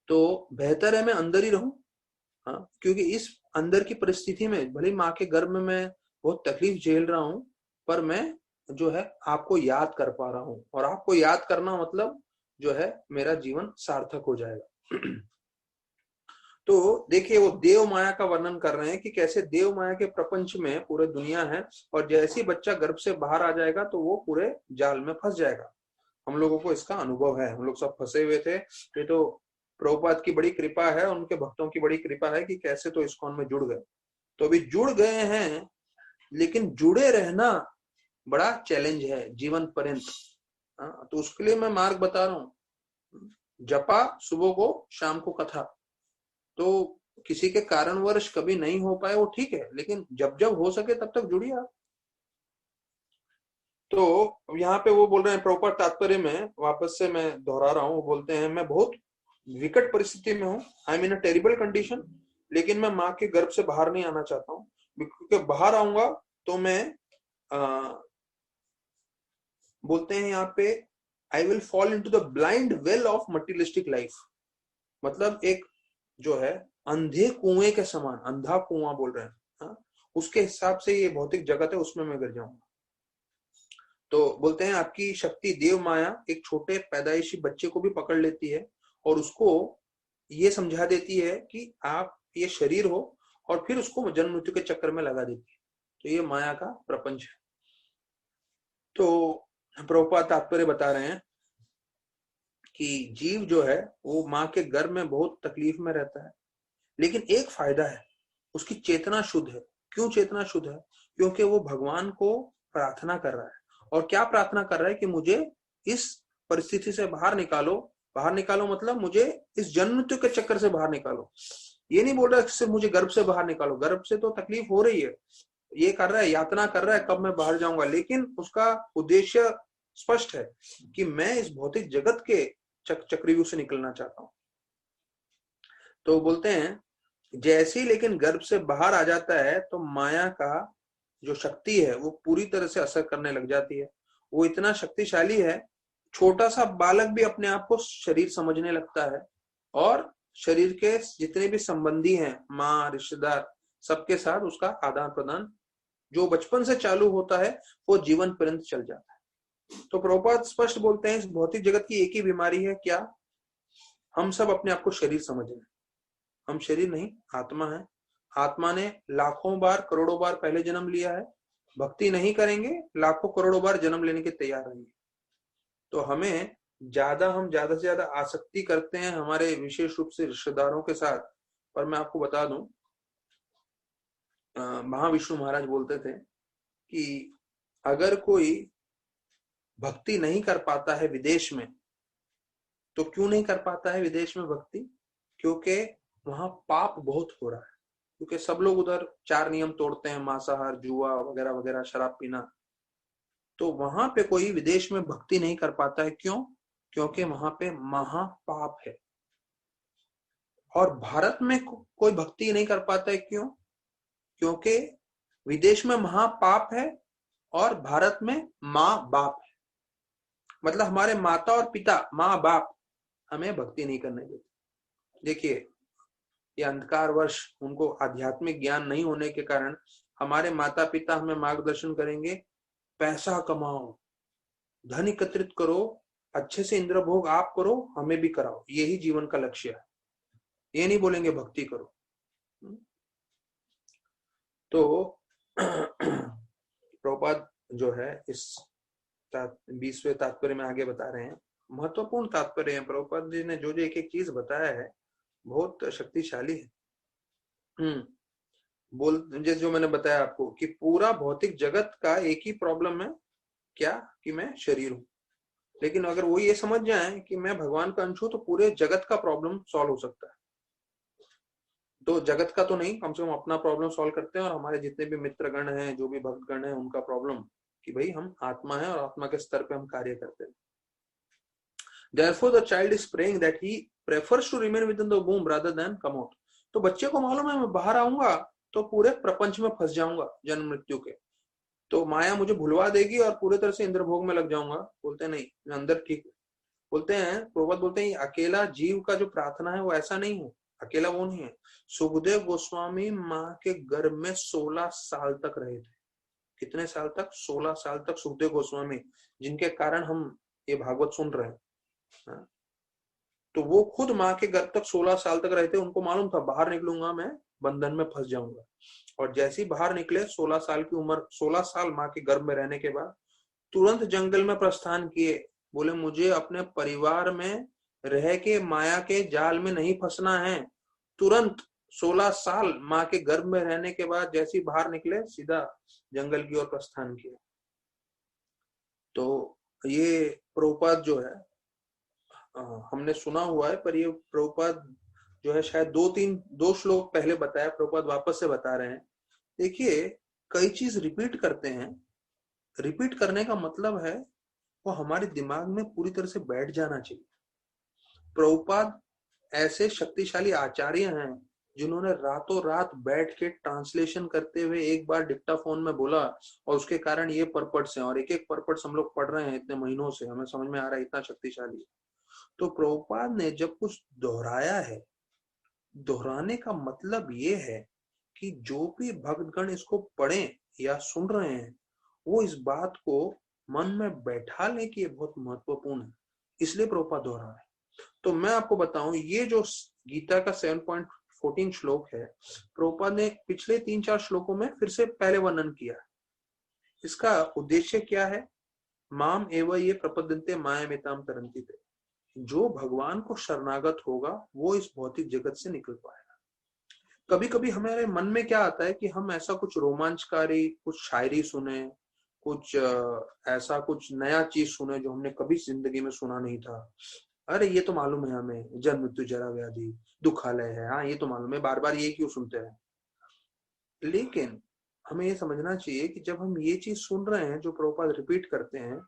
तो बेहतर है मैं अंदर ही रहूं। हाँ, क्योंकि इस अंदर की परिस्थिति में भले माँ के गर्भ में मैं बहुत तकलीफ झेल रहा हूं, पर मैं जो है आपको याद कर पा रहा हूं, और आपको याद करना मतलब जो है मेरा जीवन सार्थक हो जाएगा। तो देखिए, वो देव माया का वर्णन कर रहे हैं कि कैसे देव माया के प्रपंच में पूरे दुनिया है, और जैसे ही बच्चा गर्भ से बाहर आ जाएगा तो वो पूरे जाल में फंस जाएगा। हम लोगों को इसका अनुभव है, हम लोग सब फंसे हुए थे। ये तो प्रभुपाद की बड़ी कृपा है, उनके भक्तों की बड़ी कृपा है कि कैसे तो इस्कॉन में जुड़ गए। तो अभी जुड़ गए हैं, लेकिन जुड़े रहना बड़ा चैलेंज है जीवन पर्यंत। तो उसके लिए मैं मार्ग बता रहा हूँ। जपा सुबह को, शाम को कथा। तो किसी के कारणवश कभी नहीं हो पाए वो ठीक है, लेकिन जब जब हो सके तब तक जुड़िए आप। तो यहाँ पे वो बोल रहे हैं प्रॉपर तात्पर्य में, वापस से मैं दोहरा रहा हूँ, वो बोलते हैं मैं बहुत विकट परिस्थिति में हूँ, I mean a terrible condition, लेकिन मैं माँ के गर्भ से बाहर नहीं आना चाहता हूँ, क्योंकि बाहर आऊंगा तो मैं बोलते हैं यहाँ पे I will fall into the blind well of materialistic life. मतलब एक जो है अंधे कुएं के समान, अंधा कुआं बोल रहे हैं, उसके हिसाब से ये भौतिक जगत है, उसमें मैं गिर जाऊंगा। तो बोलते हैं आपकी शक्ति देव माया एक छोटे पैदाइशी बच्चे को भी पकड़ लेती है और उसको ये समझा देती है कि आप ये शरीर हो, और फिर उसको जन्म मृत्यु के चक्कर में लगा देती है। तो ये माया का प्रपंच है। तो प्रभुपाद तात्पर्य बता रहे हैं कि जीव जो है वो माँ के गर्भ में बहुत तकलीफ में रहता है, लेकिन एक फायदा है, उसकी चेतना शुद्ध है। क्यों चेतना शुद्ध है? क्योंकि वो भगवान को प्रार्थना कर रहा है। और क्या प्रार्थना कर रहा है? कि मुझे इस परिस्थिति से बाहर निकालो। बाहर निकालो मतलब मुझे इस जन्म मृत्यु के चक्कर से बाहर निकालो। ये नहीं बोल रहा सिर्फ मुझे गर्भ से बाहर निकालो, गर्भ से तो तकलीफ हो रही है, ये कर रहा है, यातना कर रहा है कब मैं बाहर जाऊंगा, लेकिन उसका उद्देश्य स्पष्ट है कि मैं इस भौतिक जगत के चक्रव्यूह से निकलना चाहता हूं। तो बोलते हैं जैसे ही लेकिन गर्भ से बाहर आ जाता है तो माया का जो शक्ति है वो पूरी तरह से असर करने लग जाती है। वो इतना शक्तिशाली है, छोटा सा बालक भी अपने आप को शरीर समझने लगता है, और शरीर के जितने भी संबंधी हैं, माँ, रिश्तेदार, सबके साथ उसका आदान प्रदान जो बचपन से चालू होता है वो जीवन पर्यंत चल जाता है। तो प्रभुपाद स्पष्ट बोलते हैं इस भौतिक जगत की एक ही बीमारी है, क्या? हम सब अपने आप को शरीर समझ रहे हैं। हम शरीर नहीं, आत्मा है। आत्मा ने लाखों बार, करोड़ों बार पहले जन्म लिया है। भक्ति नहीं करेंगे, लाखों करोड़ों बार जन्म लेने के तैयार रहेंगे। तो हम ज्यादा से ज्यादा आसक्ति करते हैं हमारे विशेष रूप से रिश्तेदारों के साथ। पर मैं आपको बता दूं, महाविष्णु महाराज बोलते थे कि अगर कोई भक्ति नहीं कर पाता है विदेश में, तो क्यों नहीं कर पाता है विदेश में भक्ति? क्योंकि वहां पाप बहुत हो रहा है, क्योंकि सब लोग उधर 4 नियम तोड़ते हैं, मांसाहार, जुआ वगैरह वगैरह, शराब पीना। तो वहां पे कोई विदेश में भक्ति नहीं कर पाता है, क्यों? क्योंकि वहां पे महापाप है। और भारत में कोई भक्ति नहीं कर पाता है, क्यों? क्योंकि विदेश में महापाप है और भारत में माँ बाप है। मतलब हमारे माता और पिता, माँ बाप, हमें भक्ति नहीं करने देते। देखिए, ये अंधकार वर्ष, उनको आध्यात्मिक ज्ञान नहीं होने के कारण हमारे माता पिता हमें मार्गदर्शन करेंगे, पैसा कमाओ, धन एकत्रित करो, अच्छे से इंद्र भोग आप करो, हमें भी कराओ, यही जीवन का लक्ष्य है। ये नहीं बोलेंगे भक्ति करो। तो प्रभुपाद जो है इस 20वें तात्पर्य में आगे बता रहे हैं, महत्वपूर्ण तात्पर्य है। प्रभुपाद जी ने जो एक एक चीज बताया है बहुत शक्तिशाली है। जैसे जो मैंने बताया आपको कि पूरा भौतिक जगत का एक ही प्रॉब्लम है, क्या? कि मैं शरीर हूं। लेकिन अगर वो ये समझ जाए कि मैं भगवान का अंश हूं, तो पूरे जगत का प्रॉब्लम सॉल्व हो सकता है। तो जगत का तो नहीं, कम से कम अपना प्रॉब्लम सॉल्व करते हैं, और हमारे जितने भी मित्रगण हैं, जो भी भक्तगण हैं, उनका प्रॉब्लम कि भाई हम आत्मा है और आत्मा के स्तर पे हम कार्य करते हैं। Therefore the child is praying that he prefers to remain within the womb rather than come out. तो बच्चे को मालूम है मैं बाहर आऊंगा तो पूरे प्रपंच में फंस जाऊंगा जन्म मृत्यु के, तो माया मुझे भुलवा देगी और पूरे तरह से इंद्र भोग में लग जाऊंगा। बोलते नहीं, मैं अंदर ठीक। बोलते हैं प्रभुपाद बोलते हैं अकेला जीव का जो प्रार्थना है वो ऐसा नहीं है, अकेला वो नहीं है। सुखदेव गोस्वामी माँ के गर्भ में 16 साल तक रहे थे। कितने साल तक? 16 साल तक सुखदेव गोस्वामी, जिनके कारण हम ये भागवत सुन रहे हैं। तो वो खुद माँ के गर्भ तक 16 साल तक रहे थे। उनको मालूम था बाहर निकलूंगा मैं बंधन में फंस जाऊंगा। और जैसे ही बाहर निकले, 16 साल की उम्र, 16 साल माँ के गर्भ में रहने के बाद तुरंत जंगल में प्रस्थान किए। बोले मुझे अपने परिवार में रह के माया के जाल में नहीं फंसना है। तुरंत 16 साल माँ के गर्भ में रहने के बाद जैसे ही बाहर निकले सीधा जंगल की ओर प्रस्थान किया। तो ये प्रभुपाद जो है हमने सुना हुआ है, पर ये प्रभुपाद जो है शायद दो श्लोक पहले बताया, प्रभुपाद वापस से बता रहे हैं। देखिए, कई चीज रिपीट करते हैं। रिपीट करने का मतलब है वो हमारे दिमाग में पूरी तरह से बैठ जाना चाहिए। प्रभुपाद ऐसे शक्तिशाली आचार्य हैं जिन्होंने रातों रात बैठ के ट्रांसलेशन करते हुए एक बार डिक्टाफोन में बोला और उसके कारण ये परपट्स हैं, और एक एक परपट्स हम लोग पढ़ रहे हैं इतने महीनों से, हमें समझ में आ रहा है इतना शक्तिशाली है। तो प्रभुपाद ने जब कुछ दोहराया है, दोहराने का मतलब ये है कि जो भी भक्तगण इसको पढ़ें या सुन रहे हैं वो इस बात को मन में बैठा लें कि ये बहुत महत्वपूर्ण है, इसलिए प्रभुपाद दोहरा रहे हैं। तो मैं आपको बताऊं, ये जो गीता का 7.14 श्लोक है, प्रभुपाद ने पिछले 3-4 श्लोकों में फिर से पहले वर्णन किया। इसका उद्देश्य क्या है? माम एव ये प्रपद्यन्ते मायामेताम तरन्ति ते। जो भगवान को शरणागत होगा वो इस भौतिक जगत से निकल पाएगा। कभी कभी हमारे मन में क्या आता है कि हम ऐसा कुछ रोमांचकारी, कुछ शायरी सुने, कुछ ऐसा कुछ नया चीज सुने जो हमने कभी जिंदगी में सुना नहीं था। अरे ये तो मालूम है हमें, जन्म मृत्यु जरा व्याधि दुखालय है, हाँ ये तो मालूम है, बार बार ये क्यों सुनते हैं। लेकिन हमें ये समझना चाहिए कि जब हम ये चीज सुन रहे हैं जो प्रभुपाद रिपीट करते हैं,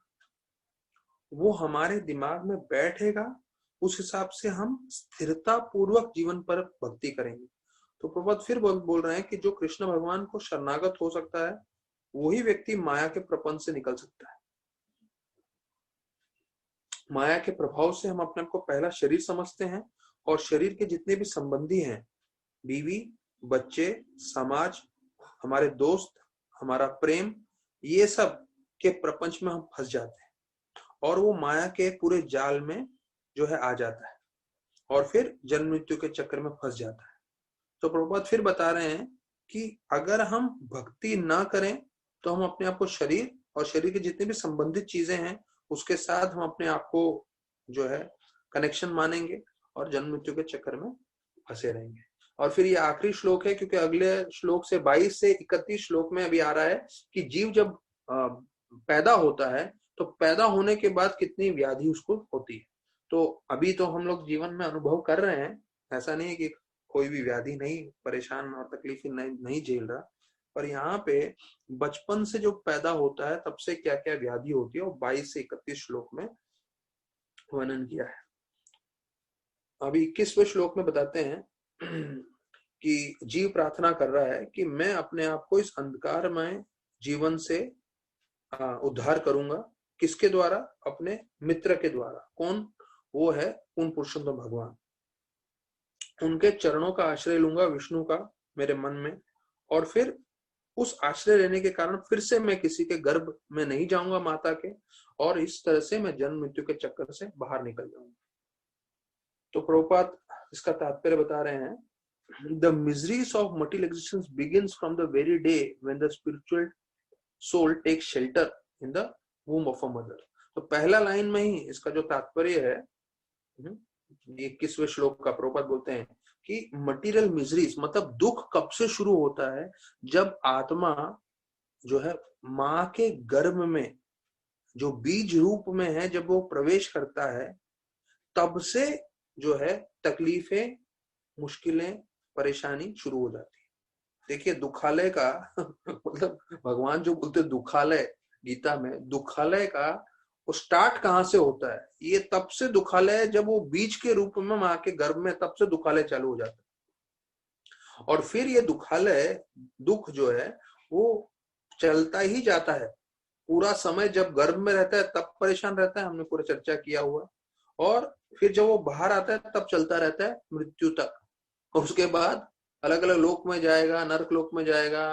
वो हमारे दिमाग में बैठेगा, उस हिसाब से हम स्थिरता पूर्वक जीवन पर भक्ति करेंगे। तो प्रभुपाद फिर बोल रहे हैं कि जो कृष्ण भगवान को शरणागत हो सकता है वही व्यक्ति माया के प्रपंच से निकल सकता है। माया के प्रभाव से हम अपने आप को पहला शरीर समझते हैं, और शरीर के जितने भी संबंधी हैं, बीवी, बच्चे, समाज, हमारे दोस्त, हमारा प्रेम, ये सब के प्रपंच में हम फंस जाते हैं और वो माया के पूरे जाल में जो है आ जाता है और फिर जन्म मृत्यु के चक्कर में फंस जाता है। तो प्रभुपाद फिर बता रहे हैं कि अगर हम भक्ति ना करें तो हम अपने आप को शरीर और शरीर के जितने भी संबंधित चीजें हैं उसके साथ हम अपने आप को जो है कनेक्शन मानेंगे और जन्म मृत्यु के चक्कर में फंसे रहेंगे। और फिर ये आखिरी श्लोक है, क्योंकि अगले श्लोक से 22 से 31 श्लोक में अभी आ रहा है कि जीव जब पैदा होता है तो पैदा होने के बाद कितनी व्याधि उसको होती है। तो अभी तो हम लोग जीवन में अनुभव कर रहे हैं, ऐसा नहीं है कि कोई भी व्याधि नहीं, परेशान और तकलीफ नहीं झेल रहा, पर यहाँ पे बचपन से जो पैदा होता है तब से क्या क्या व्याधि होती है वो 22 से 31 श्लोक में वर्णन किया है। अभी 21वें श्लोक में बताते हैं कि जीव प्रार्थना कर रहा है कि मैं अपने आप को इस अंधकारमय जीवन से उद्धार करूंगा। किसके द्वारा? अपने मित्र के द्वारा। कौन वो है? पूर्ण पुरुषोत्तम भगवान। उनके चरणों का आश्रय लूंगा, विष्णु का, मेरे मन में, और फिर उस आश्रय लेने के कारण फिर से मैं किसी के गर्भ में नहीं जाऊंगा माता के, और इस तरह से मैं जन्म मृत्यु के चक्कर से बाहर निकल जाऊंगा। तो प्रभुपाद इसका तात्पर्य बता रहे हैं, The miseries of material existence begins from the very day when the spiritual soul takes shelter in the womb of a mother. तो पहला लाइन में ही इसका जो तात्पर्य है, 21वें श्लोक का, प्रभुपाद बोलते हैं कि मटीरियल मिजरीज मतलब दुख कब से शुरू होता है? जब आत्मा जो है माँ के गर्भ में जो बीज रूप में है, जब वो प्रवेश करता है तब से जो है तकलीफें, मुश्किलें, परेशानी शुरू हो जाती है। देखिए दुखालय का मतलब भगवान जो बोलते दुखालय गीता में, दुखालय का वो स्टार्ट कहाँ से होता है? ये तब से दुखालय जब वो बीज के रूप में माँ के गर्भ में, तब से दुखालय चालू हो जाता है। और फिर ये दुखालय दुख जो है वो चलता ही जाता है पूरा समय। जब गर्भ में रहता है तब परेशान रहता है, हमने पूरा चर्चा किया हुआ, और फिर जब वो बाहर आता है तब चलता रहता है मृत्यु तक। और उसके बाद अलग अलग लोक में जाएगा, नरक लोक में जाएगा,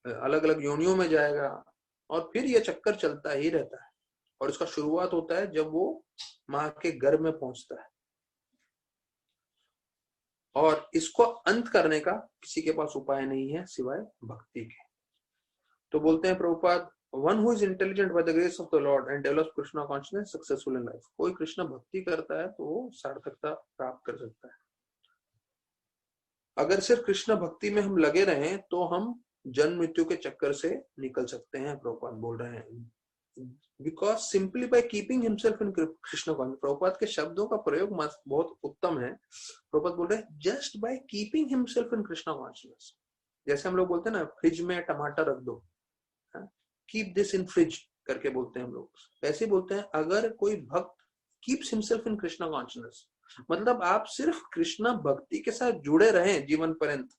अलग अलग योनियों में जाएगा, और फिर ये चक्कर चलता ही रहता है। और इसका शुरुआत होता है जब वो माँ के गर्भ में पहुंचता है, और इसको अंत करने का किसी के पास उपाय नहीं है सिवाय भक्ति के। तो बोलते हैं Prabhupada, one who is intelligent by the grace of the Lord and develops Krishna consciousness successful in life. कोई कृष्ण भक्ति करता है तो वो सार्थकता प्राप्त कर सकता है। अगर सिर्फ कृष्ण भक्ति में हम लगे रहें तो हम जन्म मृत्यु के चक्कर से निकल सकते हैं, प्रभुपाद बोल रहे हैं। Because simply by keeping himself in Krishna consciousness, Prabhupada के शब्दों का प्रयोग बहुत उत्तम है। प्रभुपाद बोल रहे हैं just by keeping himself in Krishna consciousness. जैसे हम लोग बोलते हैं ना, फ्रिज में टमाटर रख दो, कीप दिस इन फ्रिज करके बोलते हैं हम लोग, ऐसे बोलते हैं अगर कोई भक्त keeps himself in Krishna consciousness, मतलब आप सिर्फ कृष्ण भक्ति के साथ जुड़े रहें जीवन पर्यंत,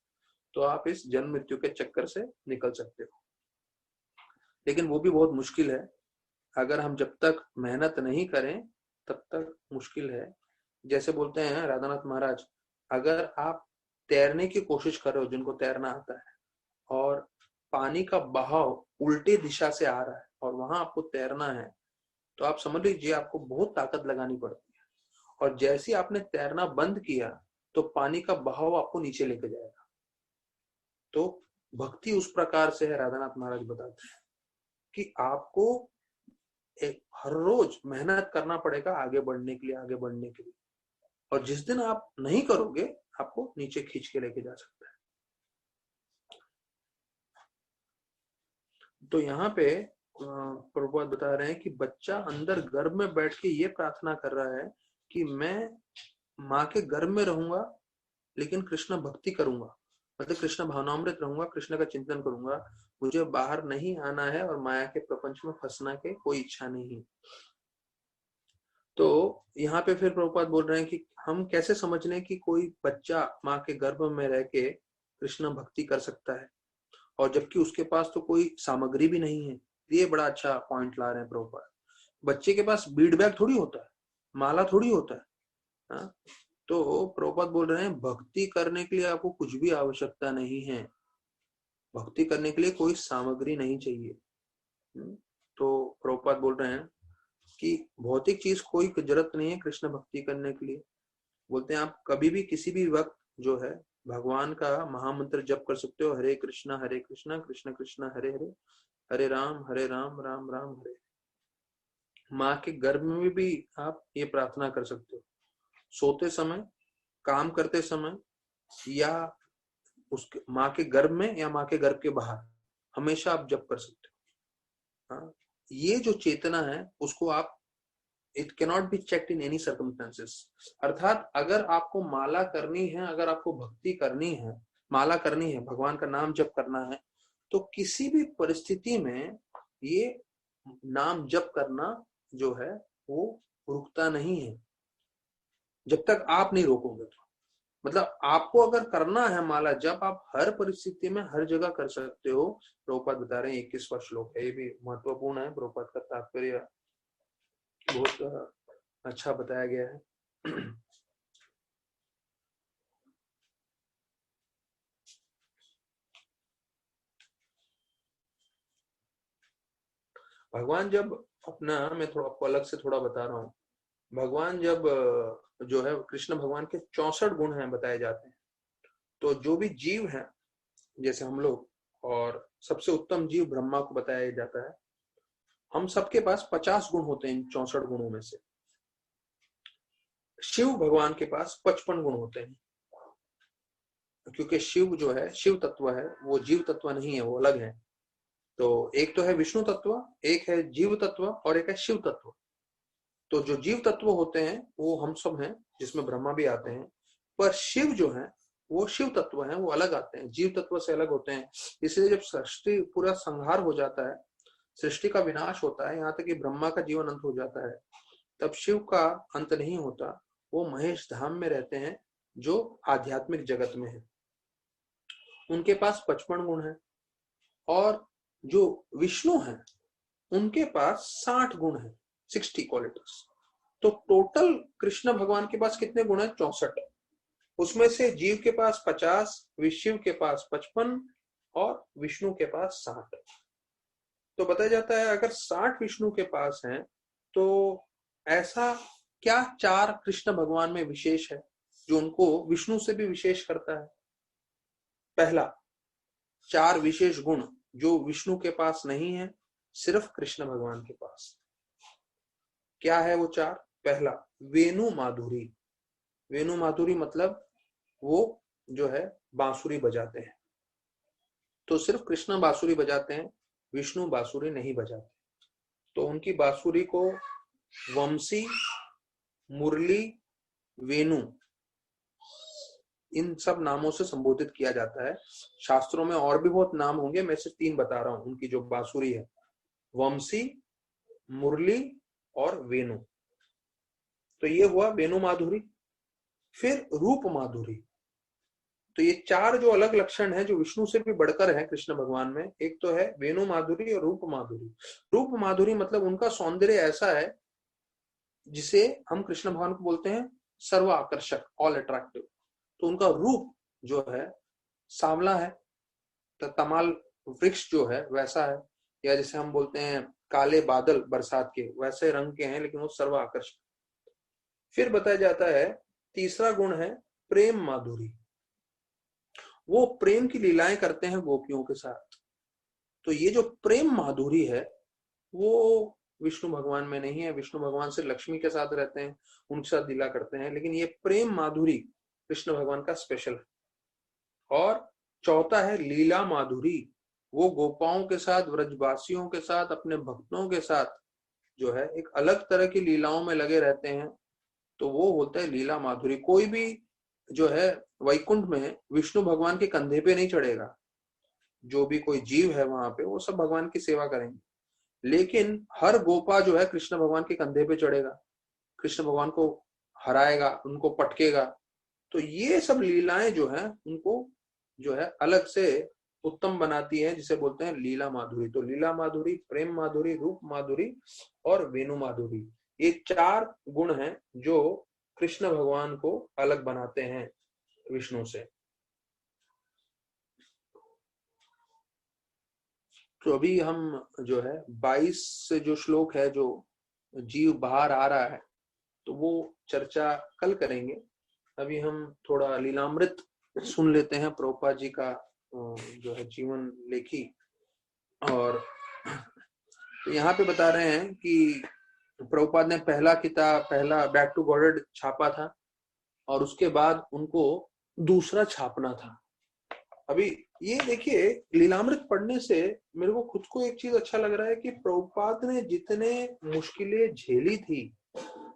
तो आप इस जन्म मृत्यु के चक्कर से निकल सकते हो। लेकिन वो भी बहुत मुश्किल है। अगर हम जब तक मेहनत नहीं करें तब तक मुश्किल है। जैसे बोलते हैं राधानाथ महाराज, अगर आप तैरने की कोशिश कर रहे हो, जिनको तैरना आता है, और पानी का बहाव उल्टे दिशा से आ रहा है और वहां आपको तैरना है, तो आप समझ लीजिए आपको बहुत ताकत लगानी पड़ती है। और जैसे ही आपने तैरना बंद किया तो पानी का बहाव आपको नीचे लेके जाएगा। तो भक्ति उस प्रकार से है, राधानाथ महाराज बताते हैं कि आपको हर रोज मेहनत करना पड़ेगा आगे बढ़ने के लिए, आगे बढ़ने के लिए। और जिस दिन आप नहीं करोगे आपको नीचे खींच के लेके जा सकता है। तो यहाँ पे प्रभुपाद बता रहे हैं कि बच्चा अंदर गर्भ में बैठ के ये प्रार्थना कर रहा है कि मैं माँ के गर्भ में रहूंगा लेकिन कृष्ण भक्ति करूंगा, मतलब कृष्ण भावनामृत रहूंगा, कृष्ण का चिंतन करूंगा, मुझे बाहर नहीं आना है और माया के प्रपंच में फंसना के कोई इच्छा नहीं। तो यहाँ पे फिर प्रभुपाद बोल रहे हैं कि हम कैसे समझ लें कि कोई बच्चा माँ के गर्भ में रह के कृष्ण भक्ति कर सकता है, और जबकि उसके पास तो कोई सामग्री भी नहीं है। ये बड़ा अच्छा पॉइंट ला रहे हैं प्रभुपाद। बच्चे के पास बीड बैग थोड़ी होता है, माला थोड़ी होता है, हाँ? तो प्रभुपाद बोल रहे हैं भक्ति करने के लिए आपको कुछ भी आवश्यकता नहीं है, भक्ति करने के लिए कोई सामग्री नहीं चाहिए। तो प्रभुपाद बोल रहे हैं कि भौतिक चीज कोई जरूरत नहीं है कृष्ण भक्ति करने के लिए। बोलते हैं आप कभी भी किसी भी वक्त जो है भगवान का महामंत्र जप कर सकते हो, हरे कृष्णा कृष्ण कृष्ण हरे हरे, हरे राम राम राम हरे। माँ के गर्भ में भी आप ये प्रार्थना कर सकते हो, सोते समय, काम करते समय, या उसके माँ के गर्भ में या माँ के गर्भ के बाहर, हमेशा आप जप कर सकते हो। हाँ, ये जो चेतना है उसको आप, it cannot be checked in any circumstances. अर्थात अगर आपको माला करनी है, अगर आपको भक्ति करनी है, माला करनी है, भगवान का नाम जप करना है, तो किसी भी परिस्थिति में ये नाम जप करना जो है वो रुकता नहीं है, जब तक आप नहीं रोकोगे। तो मतलब आपको अगर करना है माला जप, आप हर परिस्थिति में हर जगह कर सकते हो। प्रभुपाद बता रहे हैं 21वां श्लोक है, ये भी महत्वपूर्ण है, प्रभुपाद का तात्पर्य बहुत अच्छा बताया गया है। भगवान जब अपना, मैं थोड़ा आपको अलग से थोड़ा बता रहा हूँ, भगवान जब जो है कृष्ण भगवान के 64 गुण हैं बताए जाते हैं। तो जो भी जीव है, जैसे हम लोग, और सबसे उत्तम जीव ब्रह्मा को बताया जाता है, हम सबके पास 50 गुण होते हैं इन 64 गुणों में से। शिव भगवान के पास 55 गुण होते हैं, क्योंकि शिव जो है शिव तत्व है, वो जीव तत्व नहीं है, वो अलग है। तो एक तो है विष्णु तत्व, एक है जीव तत्व और एक है शिव तत्व। तो जो जीव तत्व होते हैं वो हम सब हैं, जिसमें ब्रह्मा भी आते हैं, पर शिव जो है वो शिव तत्व है, वो अलग आते हैं, जीव तत्व से अलग होते हैं। इसलिए जब सृष्टि पूरा संहार हो जाता है, सृष्टि का विनाश होता है, यहाँ तक कि ब्रह्मा का जीवन अंत हो जाता है, तब शिव का अंत नहीं होता, वो महेश धाम में रहते हैं जो आध्यात्मिक जगत में है। उनके पास 55 गुण है। और जो विष्णु है उनके पास 60 गुण है, 60 क्वालिटीज। तो टोटल कृष्ण भगवान के पास कितने गुण है? 64। उसमें से जीव के पास 50, शिव के पास 55 और विष्णु के पास 60। तो बताया जाता है अगर 60 विष्णु के पास हैं तो ऐसा क्या 4 कृष्ण भगवान में विशेष है जो उनको विष्णु से भी विशेष करता है? पहला, 4 विशेष गुण जो विष्णु के पास नहीं है, सिर्फ कृष्ण भगवान के पास। क्या है वो चार? पहला, वेणु माधुरी। वेणु माधुरी मतलब वो जो है बांसुरी बजाते हैं, तो सिर्फ कृष्ण बांसुरी बजाते हैं, विष्णु बांसुरी नहीं बजाते। तो उनकी बांसुरी को वंशी, मुरली, वेणु, इन सब नामों से संबोधित किया जाता है। शास्त्रों में और भी बहुत नाम होंगे, मैं सिर्फ 3 बता रहा हूं उनकी जो बांसुरी है, वंशी, मुरली और वेणु। तो ये हुआ वेणु माधुरी। फिर रूप माधुरी। तो ये चार जो अलग लक्षण है, जो विष्णु से भी बढ़कर है कृष्ण भगवान में, एक तो है वेणु माधुरी और रूप माधुरी। रूप माधुरी मतलब उनका सौंदर्य ऐसा है जिसे हम कृष्ण भगवान को बोलते हैं सर्व आकर्षक, ऑल अट्रैक्टिव। तो उनका रूप जो है सांवला है, तो तमाल वृक्ष जो है वैसा है, या जैसे हम बोलते हैं काले बादल बरसात के, वैसे रंग के हैं, लेकिन वो सर्व आकर्षक। फिर बताया जाता है तीसरा गुण है प्रेम माधुरी। वो प्रेम की लीलाएं करते हैं गोपियों के साथ। तो ये जो प्रेम माधुरी है वो विष्णु भगवान में नहीं है। विष्णु भगवान से लक्ष्मी के साथ रहते हैं, उनके साथ लीला करते हैं, लेकिन ये प्रेम माधुरी कृष्ण भगवान का स्पेशल है। और चौथा है लीला माधुरी। वो गोपाओं के साथ, व्रजवासियों के साथ, अपने भक्तों के साथ जो है एक अलग तरह की लीलाओं में लगे रहते हैं, तो वो होता है लीला माधुरी। कोई भी जो है वैकुंठ में विष्णु भगवान के कंधे पे नहीं चढ़ेगा। जो भी कोई जीव है वहां पे, वो सब भगवान की सेवा करेंगे, लेकिन हर गोपा जो है कृष्ण भगवान के कंधे पे चढ़ेगा, कृष्ण भगवान को हराएगा, उनको पटकेगा। तो ये सब लीलाएं जो है उनको जो है अलग से उत्तम बनाती है, जिसे बोलते हैं लीला माधुरी। तो लीला माधुरी, प्रेम माधुरी, रूप माधुरी और वेणु माधुरी, ये चार गुण हैं जो कृष्ण भगवान को अलग बनाते हैं विष्णु से। तो अभी हम जो है 22 से जो श्लोक है, जो जीव बाहर आ रहा है, तो वो चर्चा कल करेंगे। अभी हम थोड़ा लीलामृत सुन लेते हैं, प्रभुपाद जी का जो है जीवन लेखी। और तो यहाँ पे बता रहे हैं कि प्रभुपाद ने पहला बैक टू गॉडेड छापा था, और उसके बाद उनको दूसरा छापना था। अभी ये देखिए, लीलामृत पढ़ने से मेरे को खुद को एक चीज अच्छा लग रहा है कि प्रभुपाद ने जितने मुश्किलें झेली थी,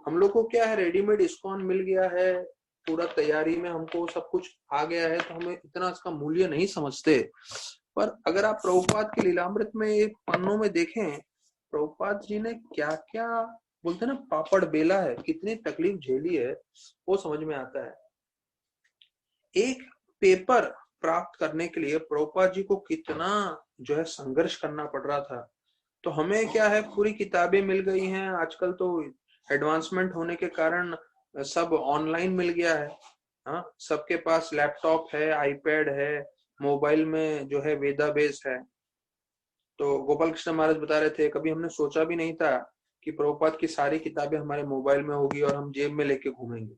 हम लोग को क्या है, रेडीमेड इस्कॉन मिल गया है, पूरा तैयारी में हमको सब कुछ आ गया है, तो हमें इतना इसका मूल्य नहीं समझते। पर अगर आप प्रभुपाद के लीलामृत में एक पन्नों में देखें, प्रभुपाद जी ने क्या क्या बोलते हैं ना, पापड़ बेला है, कितनी तकलीफ झेली है, वो समझ में आता है। एक पेपर प्राप्त करने के लिए प्रभुपाद जी को कितना जो है संघर्ष करना पड़ रहा था। तो हमें क्या है, पूरी किताबें मिल गई हैं, आजकल तो एडवांसमेंट होने के कारण सब ऑनलाइन मिल गया है। हाँ, सबके पास लैपटॉप है, आईपैड है, मोबाइल में जो है वेदा बेस है। तो गोपाल कृष्ण महाराज बता रहे थे, कभी हमने सोचा भी नहीं था कि प्रभुपाद की सारी किताबें हमारे मोबाइल में होगी और हम जेब में लेके घूमेंगे।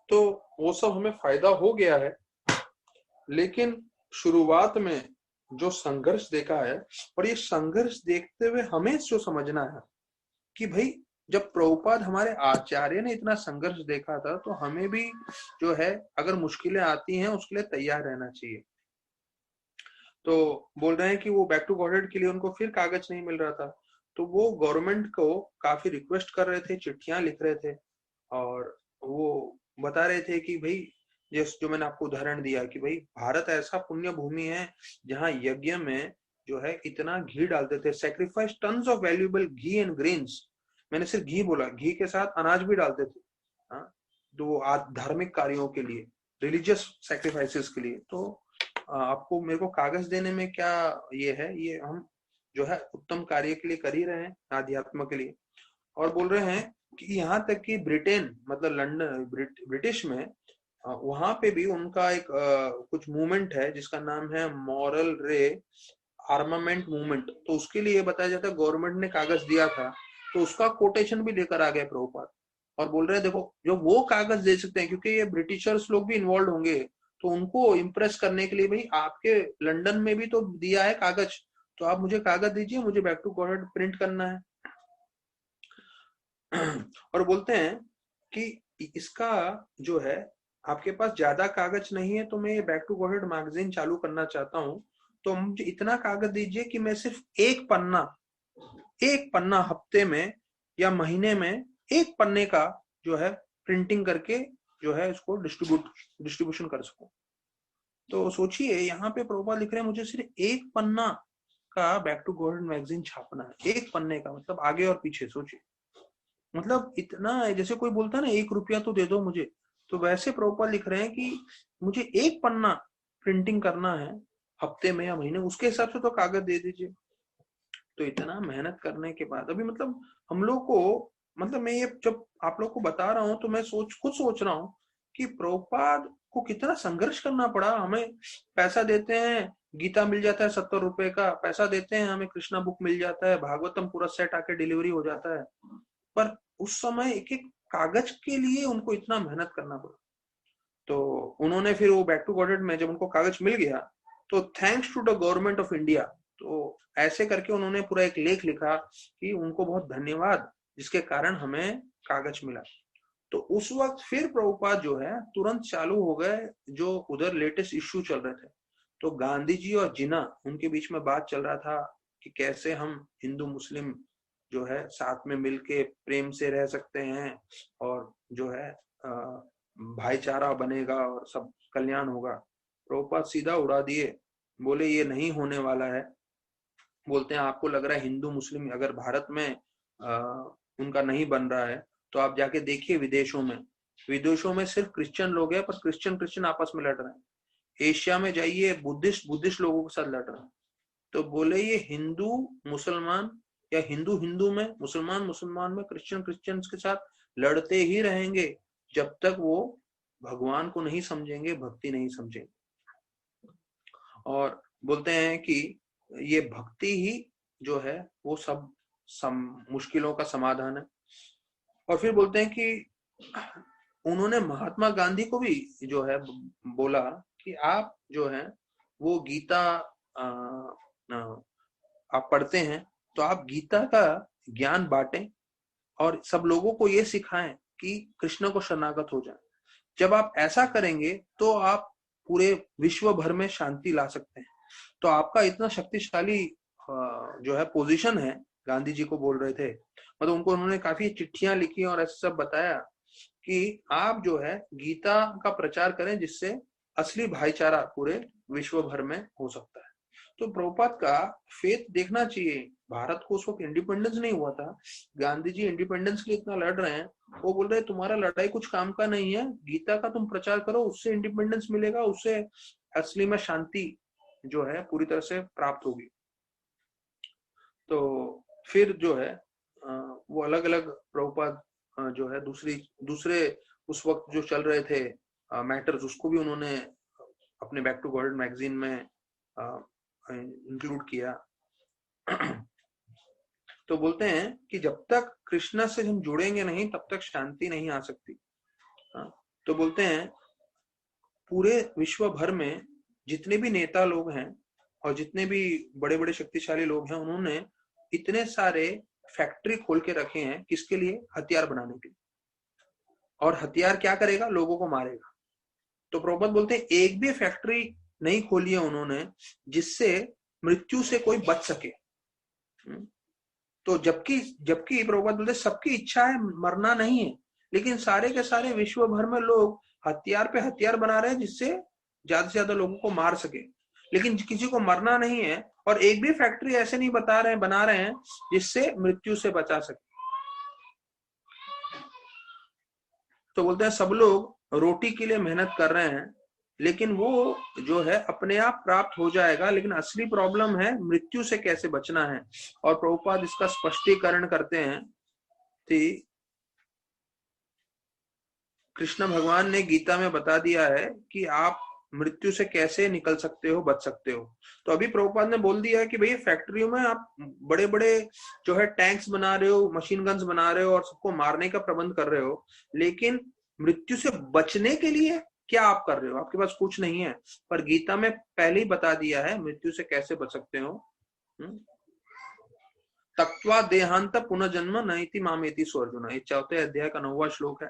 तो वो सब हमें फायदा हो गया है, लेकिन शुरुआत में जो संघर्ष देखा है, और ये संघर्ष देखते हुए हमें जो समझना है कि भाई जब प्रभुपाद हमारे आचार्य ने इतना संघर्ष देखा था, तो हमें भी जो है अगर मुश्किलें आती हैं उसके लिए तैयार रहना चाहिए। तो बोल रहे हैं कि वो बैक टू गॉडेड के लिए उनको फिर कागज नहीं मिल रहा था, तो वो गवर्नमेंट को काफी रिक्वेस्ट कर रहे थे, चिट्ठियां लिख रहे थे, और वो बता रहे थे कि भाई, जो मैंने आपको उदाहरण दिया कि भाई भारत ऐसा पुण्य भूमि है जहाँ यज्ञ में जो है इतना घी डालते थे, sacrifice tons of valuable ghee and grains. मैंने सिर्फ घी बोला, घी के साथ अनाज भी डालते थे, हाँ, तो धार्मिक कार्यों के लिए, रिलीजियस सेक्रीफाइसेस के लिए। तो आपको मेरे को कागज देने में क्या ये है, ये हम जो है उत्तम कार्य के लिए कर ही रहे हैं, आध्यात्म के लिए। और बोल रहे हैं कि यहाँ तक कि ब्रिटेन, मतलब लंदन, ब्रिटिश में वहां पे भी उनका एक कुछ मूवमेंट है जिसका नाम है मॉरल रे आर्मामेंट मूवमेंट। तो उसके लिए बताया जाता है गवर्नमेंट ने कागज दिया था, तो उसका कोटेशन भी लेकर आ गए प्रभुपाद, और बोल रहे हैं देखो जो वो कागज दे सकते हैं, क्योंकि ये ब्रिटिशर्स लोग भी इन्वॉल्व होंगे, तो उनको इम्प्रेस करने के लिए भाई आपके लंदन में भी तो दिया है कागज, तो आप मुझे कागज दीजिए, मुझे बैक टू गॉड प्रिंट करना है। और बोलते हैं कि इसका जो है, आपके पास ज्यादा कागज नहीं है तो मैं ये बैक टू गॉड मैगजीन चालू करना चाहता हूँ, तो मुझे इतना कागज दीजिए कि मैं सिर्फ एक पन्ना हफ्ते में या महीने में एक पन्ने का जो है प्रिंटिंग करके जो है इसको डिस्ट्रीब्यूशन कर सकूं। तो सोचिए, यहाँ पे प्रभुपाद लिख रहे हैं मुझे सिर्फ एक पन्ना का बैक टू गॉड मैगजीन छापना है, एक पन्ने का, मतलब आगे और पीछे। सोचिए, मतलब इतना है, जैसे कोई बोलता है ना 1 रुपया तो दे दो मुझे, तो वैसे प्रभुपाद लिख रहे हैं कि मुझे एक पन्ना प्रिंटिंग करना है हफ्ते में या महीने, उसके हिसाब से तो कागज दे दीजिए। तो इतना मेहनत करने के बाद अभी मतलब हम लोग को, मतलब मैं ये जब आप लोग को बता रहा हूँ तो मैं खुद सोच रहा हूँ कि प्रभुपाद को कितना संघर्ष करना पड़ा। हमें पैसा देते हैं, गीता मिल जाता है 70 रुपए का, पैसा देते हैं हमें कृष्णा बुक मिल जाता है, भागवतम पूरा सेट आके डिलीवरी हो जाता है, पर उस समय एक एक कागज के लिए उनको इतना मेहनत करना पड़ा। तो उन्होंने फिर वो बैक टू गॉडेड में जब उनको कागज मिल गया तो thanks to the government of India, तो ऐसे करके उन्होंने पूरा एक लेख लिखा कि उनको बहुत धन्यवाद जिसके कारण हमें कागज मिला। तो उस वक्त फिर प्रभुपाद जो है तुरंत चालू हो गए, जो उधर लेटेस्ट इश्यू चल रहे थे। तो गांधी जी और जिन्ना, उनके बीच में बात चल रहा था कि कैसे हम हिंदू मुस्लिम जो है साथ में मिलके प्रेम से रह सकते हैं और जो है भाईचारा बनेगा और सब कल्याण होगा। प्रभुपाद सीधा उड़ा दिए, बोले ये नहीं होने वाला है। बोलते हैं आपको लग रहा है हिंदू मुस्लिम अगर भारत में उनका नहीं बन रहा है, तो आप जाके देखिए विदेशों में सिर्फ क्रिश्चियन लोग हैं, पर क्रिश्चियन आपस में लड़ रहे हैं। एशिया में जाइए, बुद्धिस्ट लोगों के साथ लड़ रहे हैं। तो बोले ये हिंदू मुसलमान या हिंदू हिंदू में, मुसलमान में, क्रिश्चियन के साथ लड़ते ही रहेंगे जब तक वो भगवान को नहीं समझेंगे, भक्ति नहीं समझेंगे। और बोलते हैं कि ये भक्ति ही जो है वो सब मुश्किलों का समाधान है। और फिर बोलते हैं कि उन्होंने महात्मा गांधी को भी जो है बोला कि आप जो है वो गीता आप पढ़ते हैं तो आप गीता का ज्ञान बांटें और सब लोगों को ये सिखाएं कि कृष्ण को शरणागत हो जाए। जब आप ऐसा करेंगे तो आप पूरे विश्व भर में शांति ला सकते हैं। तो आपका इतना शक्तिशाली जो है पोजीशन है, गांधी जी को बोल रहे थे, मतलब उनको उन्होंने काफी चिट्ठियां लिखी और ऐसा सब बताया कि आप जो है गीता का प्रचार करें जिससे असली भाईचारा पूरे विश्व भर में हो सकता है। तो प्रभुपाद का फेथ देखना चाहिए। भारत को उस वक्त इंडिपेंडेंस नहीं हुआ था, गांधी जी इंडिपेंडेंस के लिए इतना लड़ रहे हैं, वो बोल रहे हैं तुम्हारा लड़ाई कुछ काम का नहीं है, गीता का तुम प्रचार करो, उससे इंडिपेंडेंस मिलेगा, उससे असली में शांति जो है पूरी तरह से प्राप्त होगी। तो फिर जो है वो अलग अलग प्रभुपाद जो है दूसरे उस वक्त जो चल रहे थे मैटर्स, उसको भी उन्होंने अपने बैक टू गॉड मैगजीन में इंक्लूड किया। तो बोलते हैं कि जब तक कृष्णा से हम जुड़ेंगे नहीं तब तक शांति नहीं आ सकती। तो बोलते हैं पूरे विश्व भर में जितने भी नेता लोग हैं और जितने भी बड़े बड़े शक्तिशाली लोग हैं, उन्होंने इतने सारे फैक्ट्री खोल के रखे हैं, किसके लिए? हथियार बनाने के लिए। और हथियार क्या करेगा? लोगों को मारेगा। तो प्रभुपाद बोलते हैं एक भी फैक्ट्री नहीं खोली है उन्होंने जिससे मृत्यु से कोई बच सके। तो जबकि प्रभुपाद बोलते सबकी इच्छा है मरना नहीं है, लेकिन सारे के सारे विश्व भर में लोग हथियार पे हथियार बना रहे हैं जिससे ज्यादा से ज्यादा लोगों को मार सके, लेकिन किसी को मरना नहीं है। और एक भी फैक्ट्री ऐसे नहीं बना रहे हैं जिससे मृत्यु से बचा सके। तो बोलते हैं सब लोग रोटी के लिए मेहनत कर रहे हैं, लेकिन वो जो है अपने आप प्राप्त हो जाएगा, लेकिन असली प्रॉब्लम है मृत्यु से कैसे बचना है। और प्रभुपाद इसका स्पष्टीकरण करते हैं कि कृष्ण भगवान ने गीता में बता दिया है कि आप मृत्यु से कैसे निकल सकते हो, बच सकते हो। तो अभी प्रभुपाद ने बोल दिया है कि भाई फैक्ट्रियों में आप बड़े बड़े जो है टैंक्स बना रहे हो, मशीन गन्स बना रहे हो और सबको मारने का प्रबंध कर रहे हो, लेकिन मृत्यु से बचने के लिए क्या आप कर रहे हो? आपके पास कुछ नहीं है। पर गीता में पहले ही बता दिया है मृत्यु से कैसे बच सकते हो। तक्त्वा देहांत पुनर्जन्म नैति मामेति सो अर्जुन, ये 4 अध्याय का 9वां श्लोक है।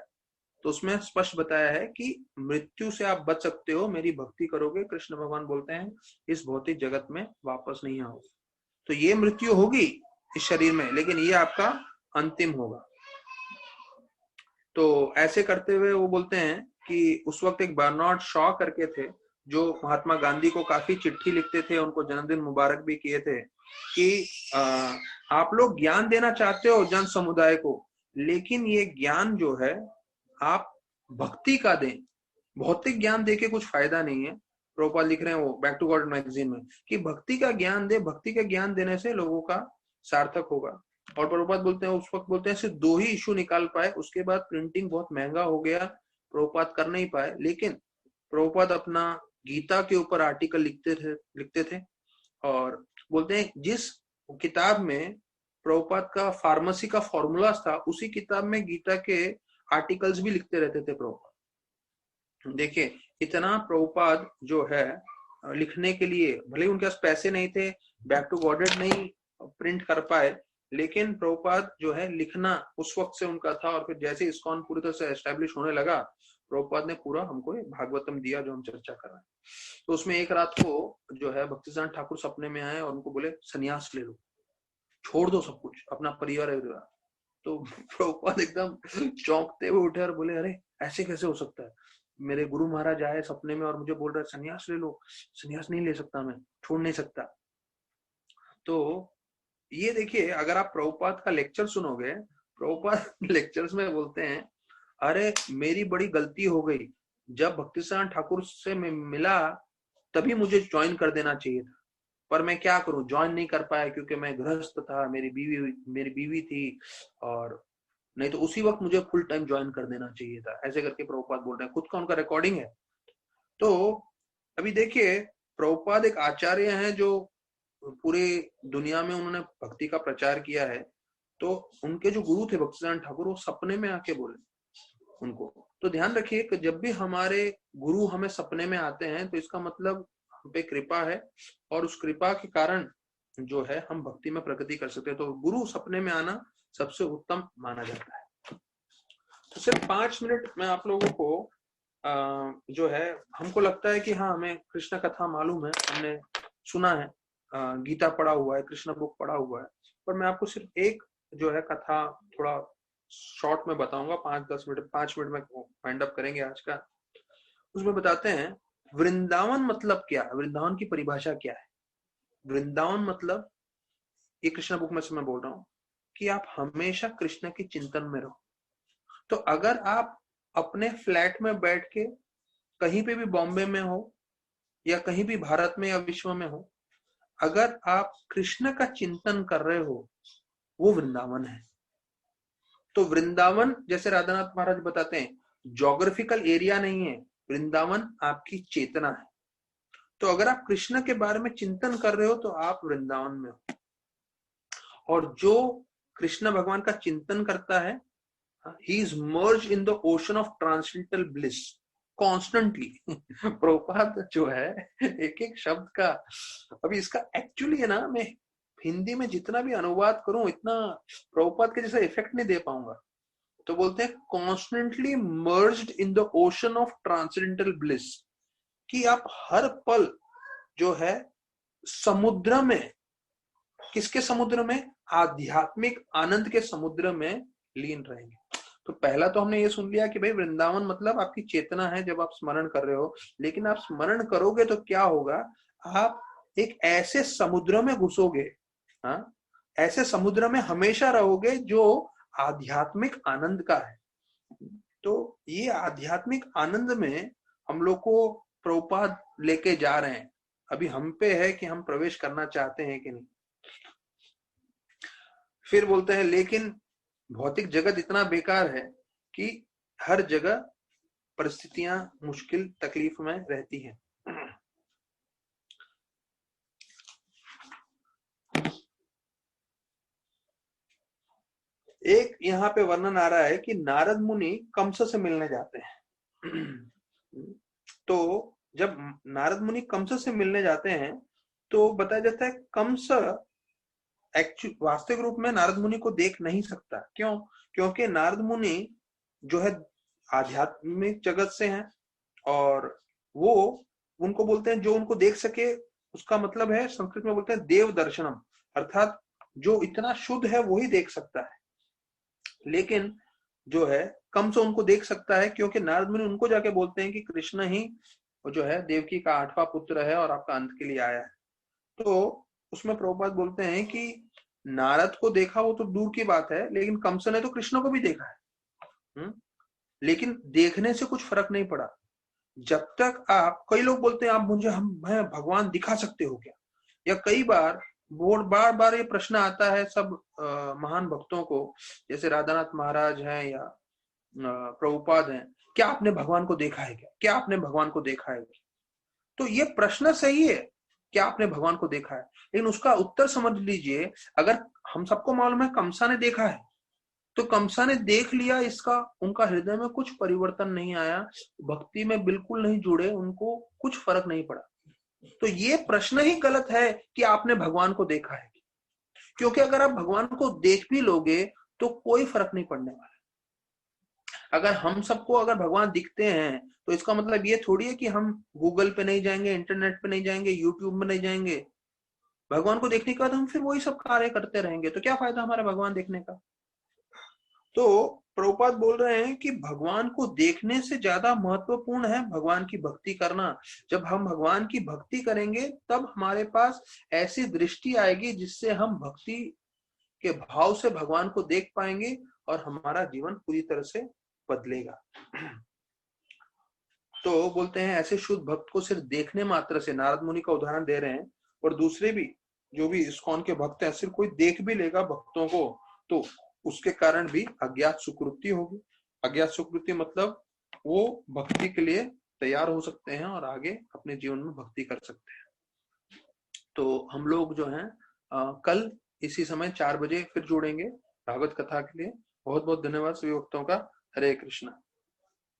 तो उसमें स्पष्ट बताया है कि मृत्यु से आप बच सकते हो, मेरी भक्ति करोगे। कृष्ण भगवान बोलते हैं इस भौतिक जगत में वापस नहीं आओ। तो ये मृत्यु होगी इस शरीर में, लेकिन ये आपका अंतिम होगा। तो ऐसे करते हुए वो बोलते हैं कि उस वक्त एक बर्नार्ड शॉ करके थे, जो महात्मा गांधी को काफी चिट्ठी लिखते थे, उनको जन्मदिन मुबारक भी किए थे कि आप लोग ज्ञान देना चाहते हो जन समुदाय को, लेकिन ये ज्ञान जो है आप भक्ति का दें, भौतिक ज्ञान देके कुछ फायदा नहीं है। प्रभुपाद लिख रहे हैं वो बैक टू गॉड मैगजीन में कि भक्ति का ज्ञान दे, भक्ति का ज्ञान देने से लोगों का सार्थक होगा। और प्रभुपाद बोलते हैं, उस वक्त बोलते हैं सिर्फ 2 ही इशू निकाल पाए, उसके बाद प्रिंटिंग बहुत महंगा हो गया, प्रभुपाद कर नहीं पाए। लेकिन प्रभुपाद अपना गीता के ऊपर आर्टिकल लिखते थे और बोलते हैं जिस किताब में प्रभुपाद का फार्मेसी का फॉर्मूला था, उसी किताब में गीता के आर्टिकल्स भी लिखते रहते थे प्रभुपाद। देखिए इतना प्रभुपाद जो है लिखने के लिए, भले उनके पास पैसे नहीं थे, बैक टू गॉडेड नहीं प्रिंट कर पाए, लेकिन प्रभुपाद जो है लिखना उस वक्त से उनका था। और फिर जैसे इस्कॉन पूरी तरह से एस्टेब्लिश होने लगा, प्रभुपाद ने पूरा हमको भागवतम दिया जो हम चर्चा कर रहे हैं। तो उसमें एक रात को जो है भक्तिसिद्धांत ठाकुर सपने में आए और उनको बोले सन्यास ले लो, छोड़ दो सब कुछ, अपना परिवार। तो प्रभुपाद एकदम चौंकते हुए उठे और बोले अरे ऐसे कैसे हो सकता है, मेरे गुरु महाराज आए सपने में और मुझे बोल रहे सन्यास ले लो। सन्यास नहीं ले सकता, मैं छोड़ नहीं सकता। तो ये देखिए, अगर आप प्रभुपाद का लेक्चर सुनोगे, प्रभुपाद लेक्चर्स में बोलते हैं अरे मेरी बड़ी गलती हो गई, जब भक्तिसिद्धांत ठाकुर से मैं मिला तभी मुझे ज्वाइन कर देना चाहिए था, पर मैं क्या करूं, ज्वाइन नहीं कर पाया क्योंकि मैं गृहस्थ था, मेरी बीवी थी, और नहीं तो उसी वक्त मुझे फुल टाइम ज्वाइन कर देना चाहिए था। ऐसे करके प्रभुपाद बोल रहे हैं, खुद का उनका रिकॉर्डिंग है। तो अभी देखिए, प्रभुपाद एक आचार्य हैं जो पूरे दुनिया में उन्होंने भक्ति का प्रचार किया है। तो उनके जो गुरु थे भक्तिसिद्धांत ठाकुर, वो सपने में आके बोले उनको। तो ध्यान रखिए कि जब भी हमारे गुरु हमें सपने में आते हैं तो इसका मतलब हम पे कृपा है, और उस कृपा के कारण जो है हम भक्ति में प्रगति कर सकते हैं। तो गुरु सपने में आना सबसे उत्तम माना जाता है। तो सिर्फ 5 मिनट में आप लोगों को जो है, हमको लगता है कि हाँ हमें कृष्ण कथा मालूम है, हमने सुना है, गीता पढ़ा हुआ है, कृष्ण बुक पढ़ा हुआ है, पर मैं आपको सिर्फ एक जो है कथा थोड़ा शॉर्ट में बताऊंगा। 5 मिनट में वाइंड अप करेंगे आज का। उसमें बताते हैं वृंदावन मतलब क्या है, वृंदावन की परिभाषा क्या है। वृंदावन मतलब, ये कृष्ण बुक में से मैं बोल रहा हूँ, कि आप हमेशा कृष्ण के चिंतन में रहो। तो अगर आप अपने फ्लैट में बैठ के कहीं पे भी बॉम्बे में हो या कहीं भी भारत में या विश्व में हो, अगर आप कृष्ण का चिंतन कर रहे हो, वो वृंदावन है। तो वृंदावन, जैसे राधानाथ महाराज बताते हैं, ज्योग्राफिकल एरिया नहीं है, वृंदावन आपकी चेतना है। तो अगर आप कृष्ण के बारे में चिंतन कर रहे हो तो आप वृंदावन में हो। और जो कृष्ण भगवान का चिंतन करता है, he is merged in the ocean of transcendental bliss constantly। Prabhupada जो है एक एक शब्द का, अभी इसका एक्चुअली है ना, मैं हिंदी में जितना भी अनुवाद करूं इतना प्रभुपाद के जैसा इफेक्ट नहीं दे पाऊंगा। तो बोलते हैं constantly merged in the ocean of transcendental bliss, कि आप हर पल जो है समुद्र में, किसके समुद्र में, आध्यात्मिक आनंद के समुद्र में लीन रहेंगे। तो पहला तो हमने ये सुन लिया कि भाई वृंदावन मतलब आपकी चेतना है जब आप स्मरण कर रहे हो, लेकिन आप स्मरण करोगे तो क्या होगा, आप एक ऐसे समुद्र में घुसोगे, हाँ, ऐसे समुद्र में हमेशा रहोगे जो आध्यात्मिक आनंद का है। तो ये आध्यात्मिक आनंद में हम लोग को प्रभुपाद लेके जा रहे हैं। अभी हम पे है कि हम प्रवेश करना चाहते हैं कि नहीं। फिर बोलते हैं लेकिन भौतिक जगत इतना बेकार है कि हर जगह परिस्थितियां मुश्किल तकलीफ में रहती हैं। एक यहाँ पे वर्णन आ रहा है कि नारद मुनि कंस से मिलने जाते हैं। तो जब नारद मुनि कंस से मिलने जाते हैं तो बताया जाता है कंस एक्चुअल वास्तविक रूप में नारद मुनि को देख नहीं सकता। क्यों? क्योंकि नारद मुनि जो है आध्यात्मिक जगत से हैं, और वो उनको बोलते हैं जो उनको देख सके, उसका मतलब है संस्कृत में बोलते हैं देव दर्शनम, अर्थात जो इतना शुद्ध है वही देख सकता है। लेकिन जो है कम से उनको देख सकता है, क्योंकि नारद मुनि उनको जाके बोलते हैं कि कृष्ण ही जो है देवकी का 8वां पुत्र है और आपका अंत के लिए आया है। तो उसमें प्रभुपाद बोलते हैं कि नारद को देखा वो तो दूर की बात है, लेकिन कंस ने तो कृष्ण को भी देखा है। लेकिन देखने से कुछ फर्क नहीं पड़ा। जब तक आप, कई लोग बोलते हैं आप मुझे मैं भगवान दिखा सकते हो क्या, या कई बार बार बार ये प्रश्न आता है सब महान भक्तों को, जैसे राधानाथ महाराज हैं या प्रभुपाद हैं, क्या आपने भगवान को देखा है क्या, क्या आपने भगवान को देखा है क्या? तो ये प्रश्न सही है, क्या आपने भगवान को देखा है, लेकिन उसका उत्तर समझ लीजिए। अगर हम सबको मालूम है कंसा ने देखा है, तो कंसा ने देख लिया, इसका उनका हृदय में कुछ परिवर्तन नहीं आया, भक्ति में बिल्कुल नहीं जुड़े, उनको कुछ फर्क नहीं पड़ा। तो ये प्रश्न ही गलत है कि आपने भगवान को देखा है, क्योंकि अगर आप भगवान को देख भी लोगे तो कोई फर्क नहीं पड़ने वाला। अगर हम सबको अगर भगवान दिखते हैं तो इसका मतलब ये थोड़ी है कि हम गूगल पे नहीं जाएंगे, इंटरनेट पे नहीं जाएंगे, यूट्यूब में नहीं जाएंगे। भगवान को देखने के बाद हम फिर वही सब कार्य करते रहेंगे, तो क्या फायदा हमारा भगवान देखने का। तो प्रभुपाद बोल रहे हैं कि भगवान को देखने से ज्यादा महत्वपूर्ण है भगवान की भक्ति करना। जब हम भगवान की भक्ति करेंगे तब हमारे पास ऐसी दृष्टि आएगी जिससे हम भक्ति के भाव से भगवान को देख पाएंगे और हमारा जीवन पूरी तरह से बदलेगा। तो बोलते हैं ऐसे शुद्ध भक्त को सिर्फ देखने मात्र से, नारद मुनि का उदाहरण दे रहे हैं, और दूसरे भी जो भी इस्कॉन के भक्त हैं, सिर्फ कोई देख भी लेगा भक्तों को तो उसके कारण भी अज्ञात सुकृति होगी। अज्ञात सुकृति मतलब वो भक्ति के लिए तैयार हो सकते हैं और आगे अपने जीवन में भक्ति कर सकते हैं। तो हम लोग जो हैं कल इसी समय 4 बजे फिर जुड़ेंगे भागवत कथा के लिए। बहुत बहुत धन्यवाद सभी भक्तों का। हरे कृष्णा।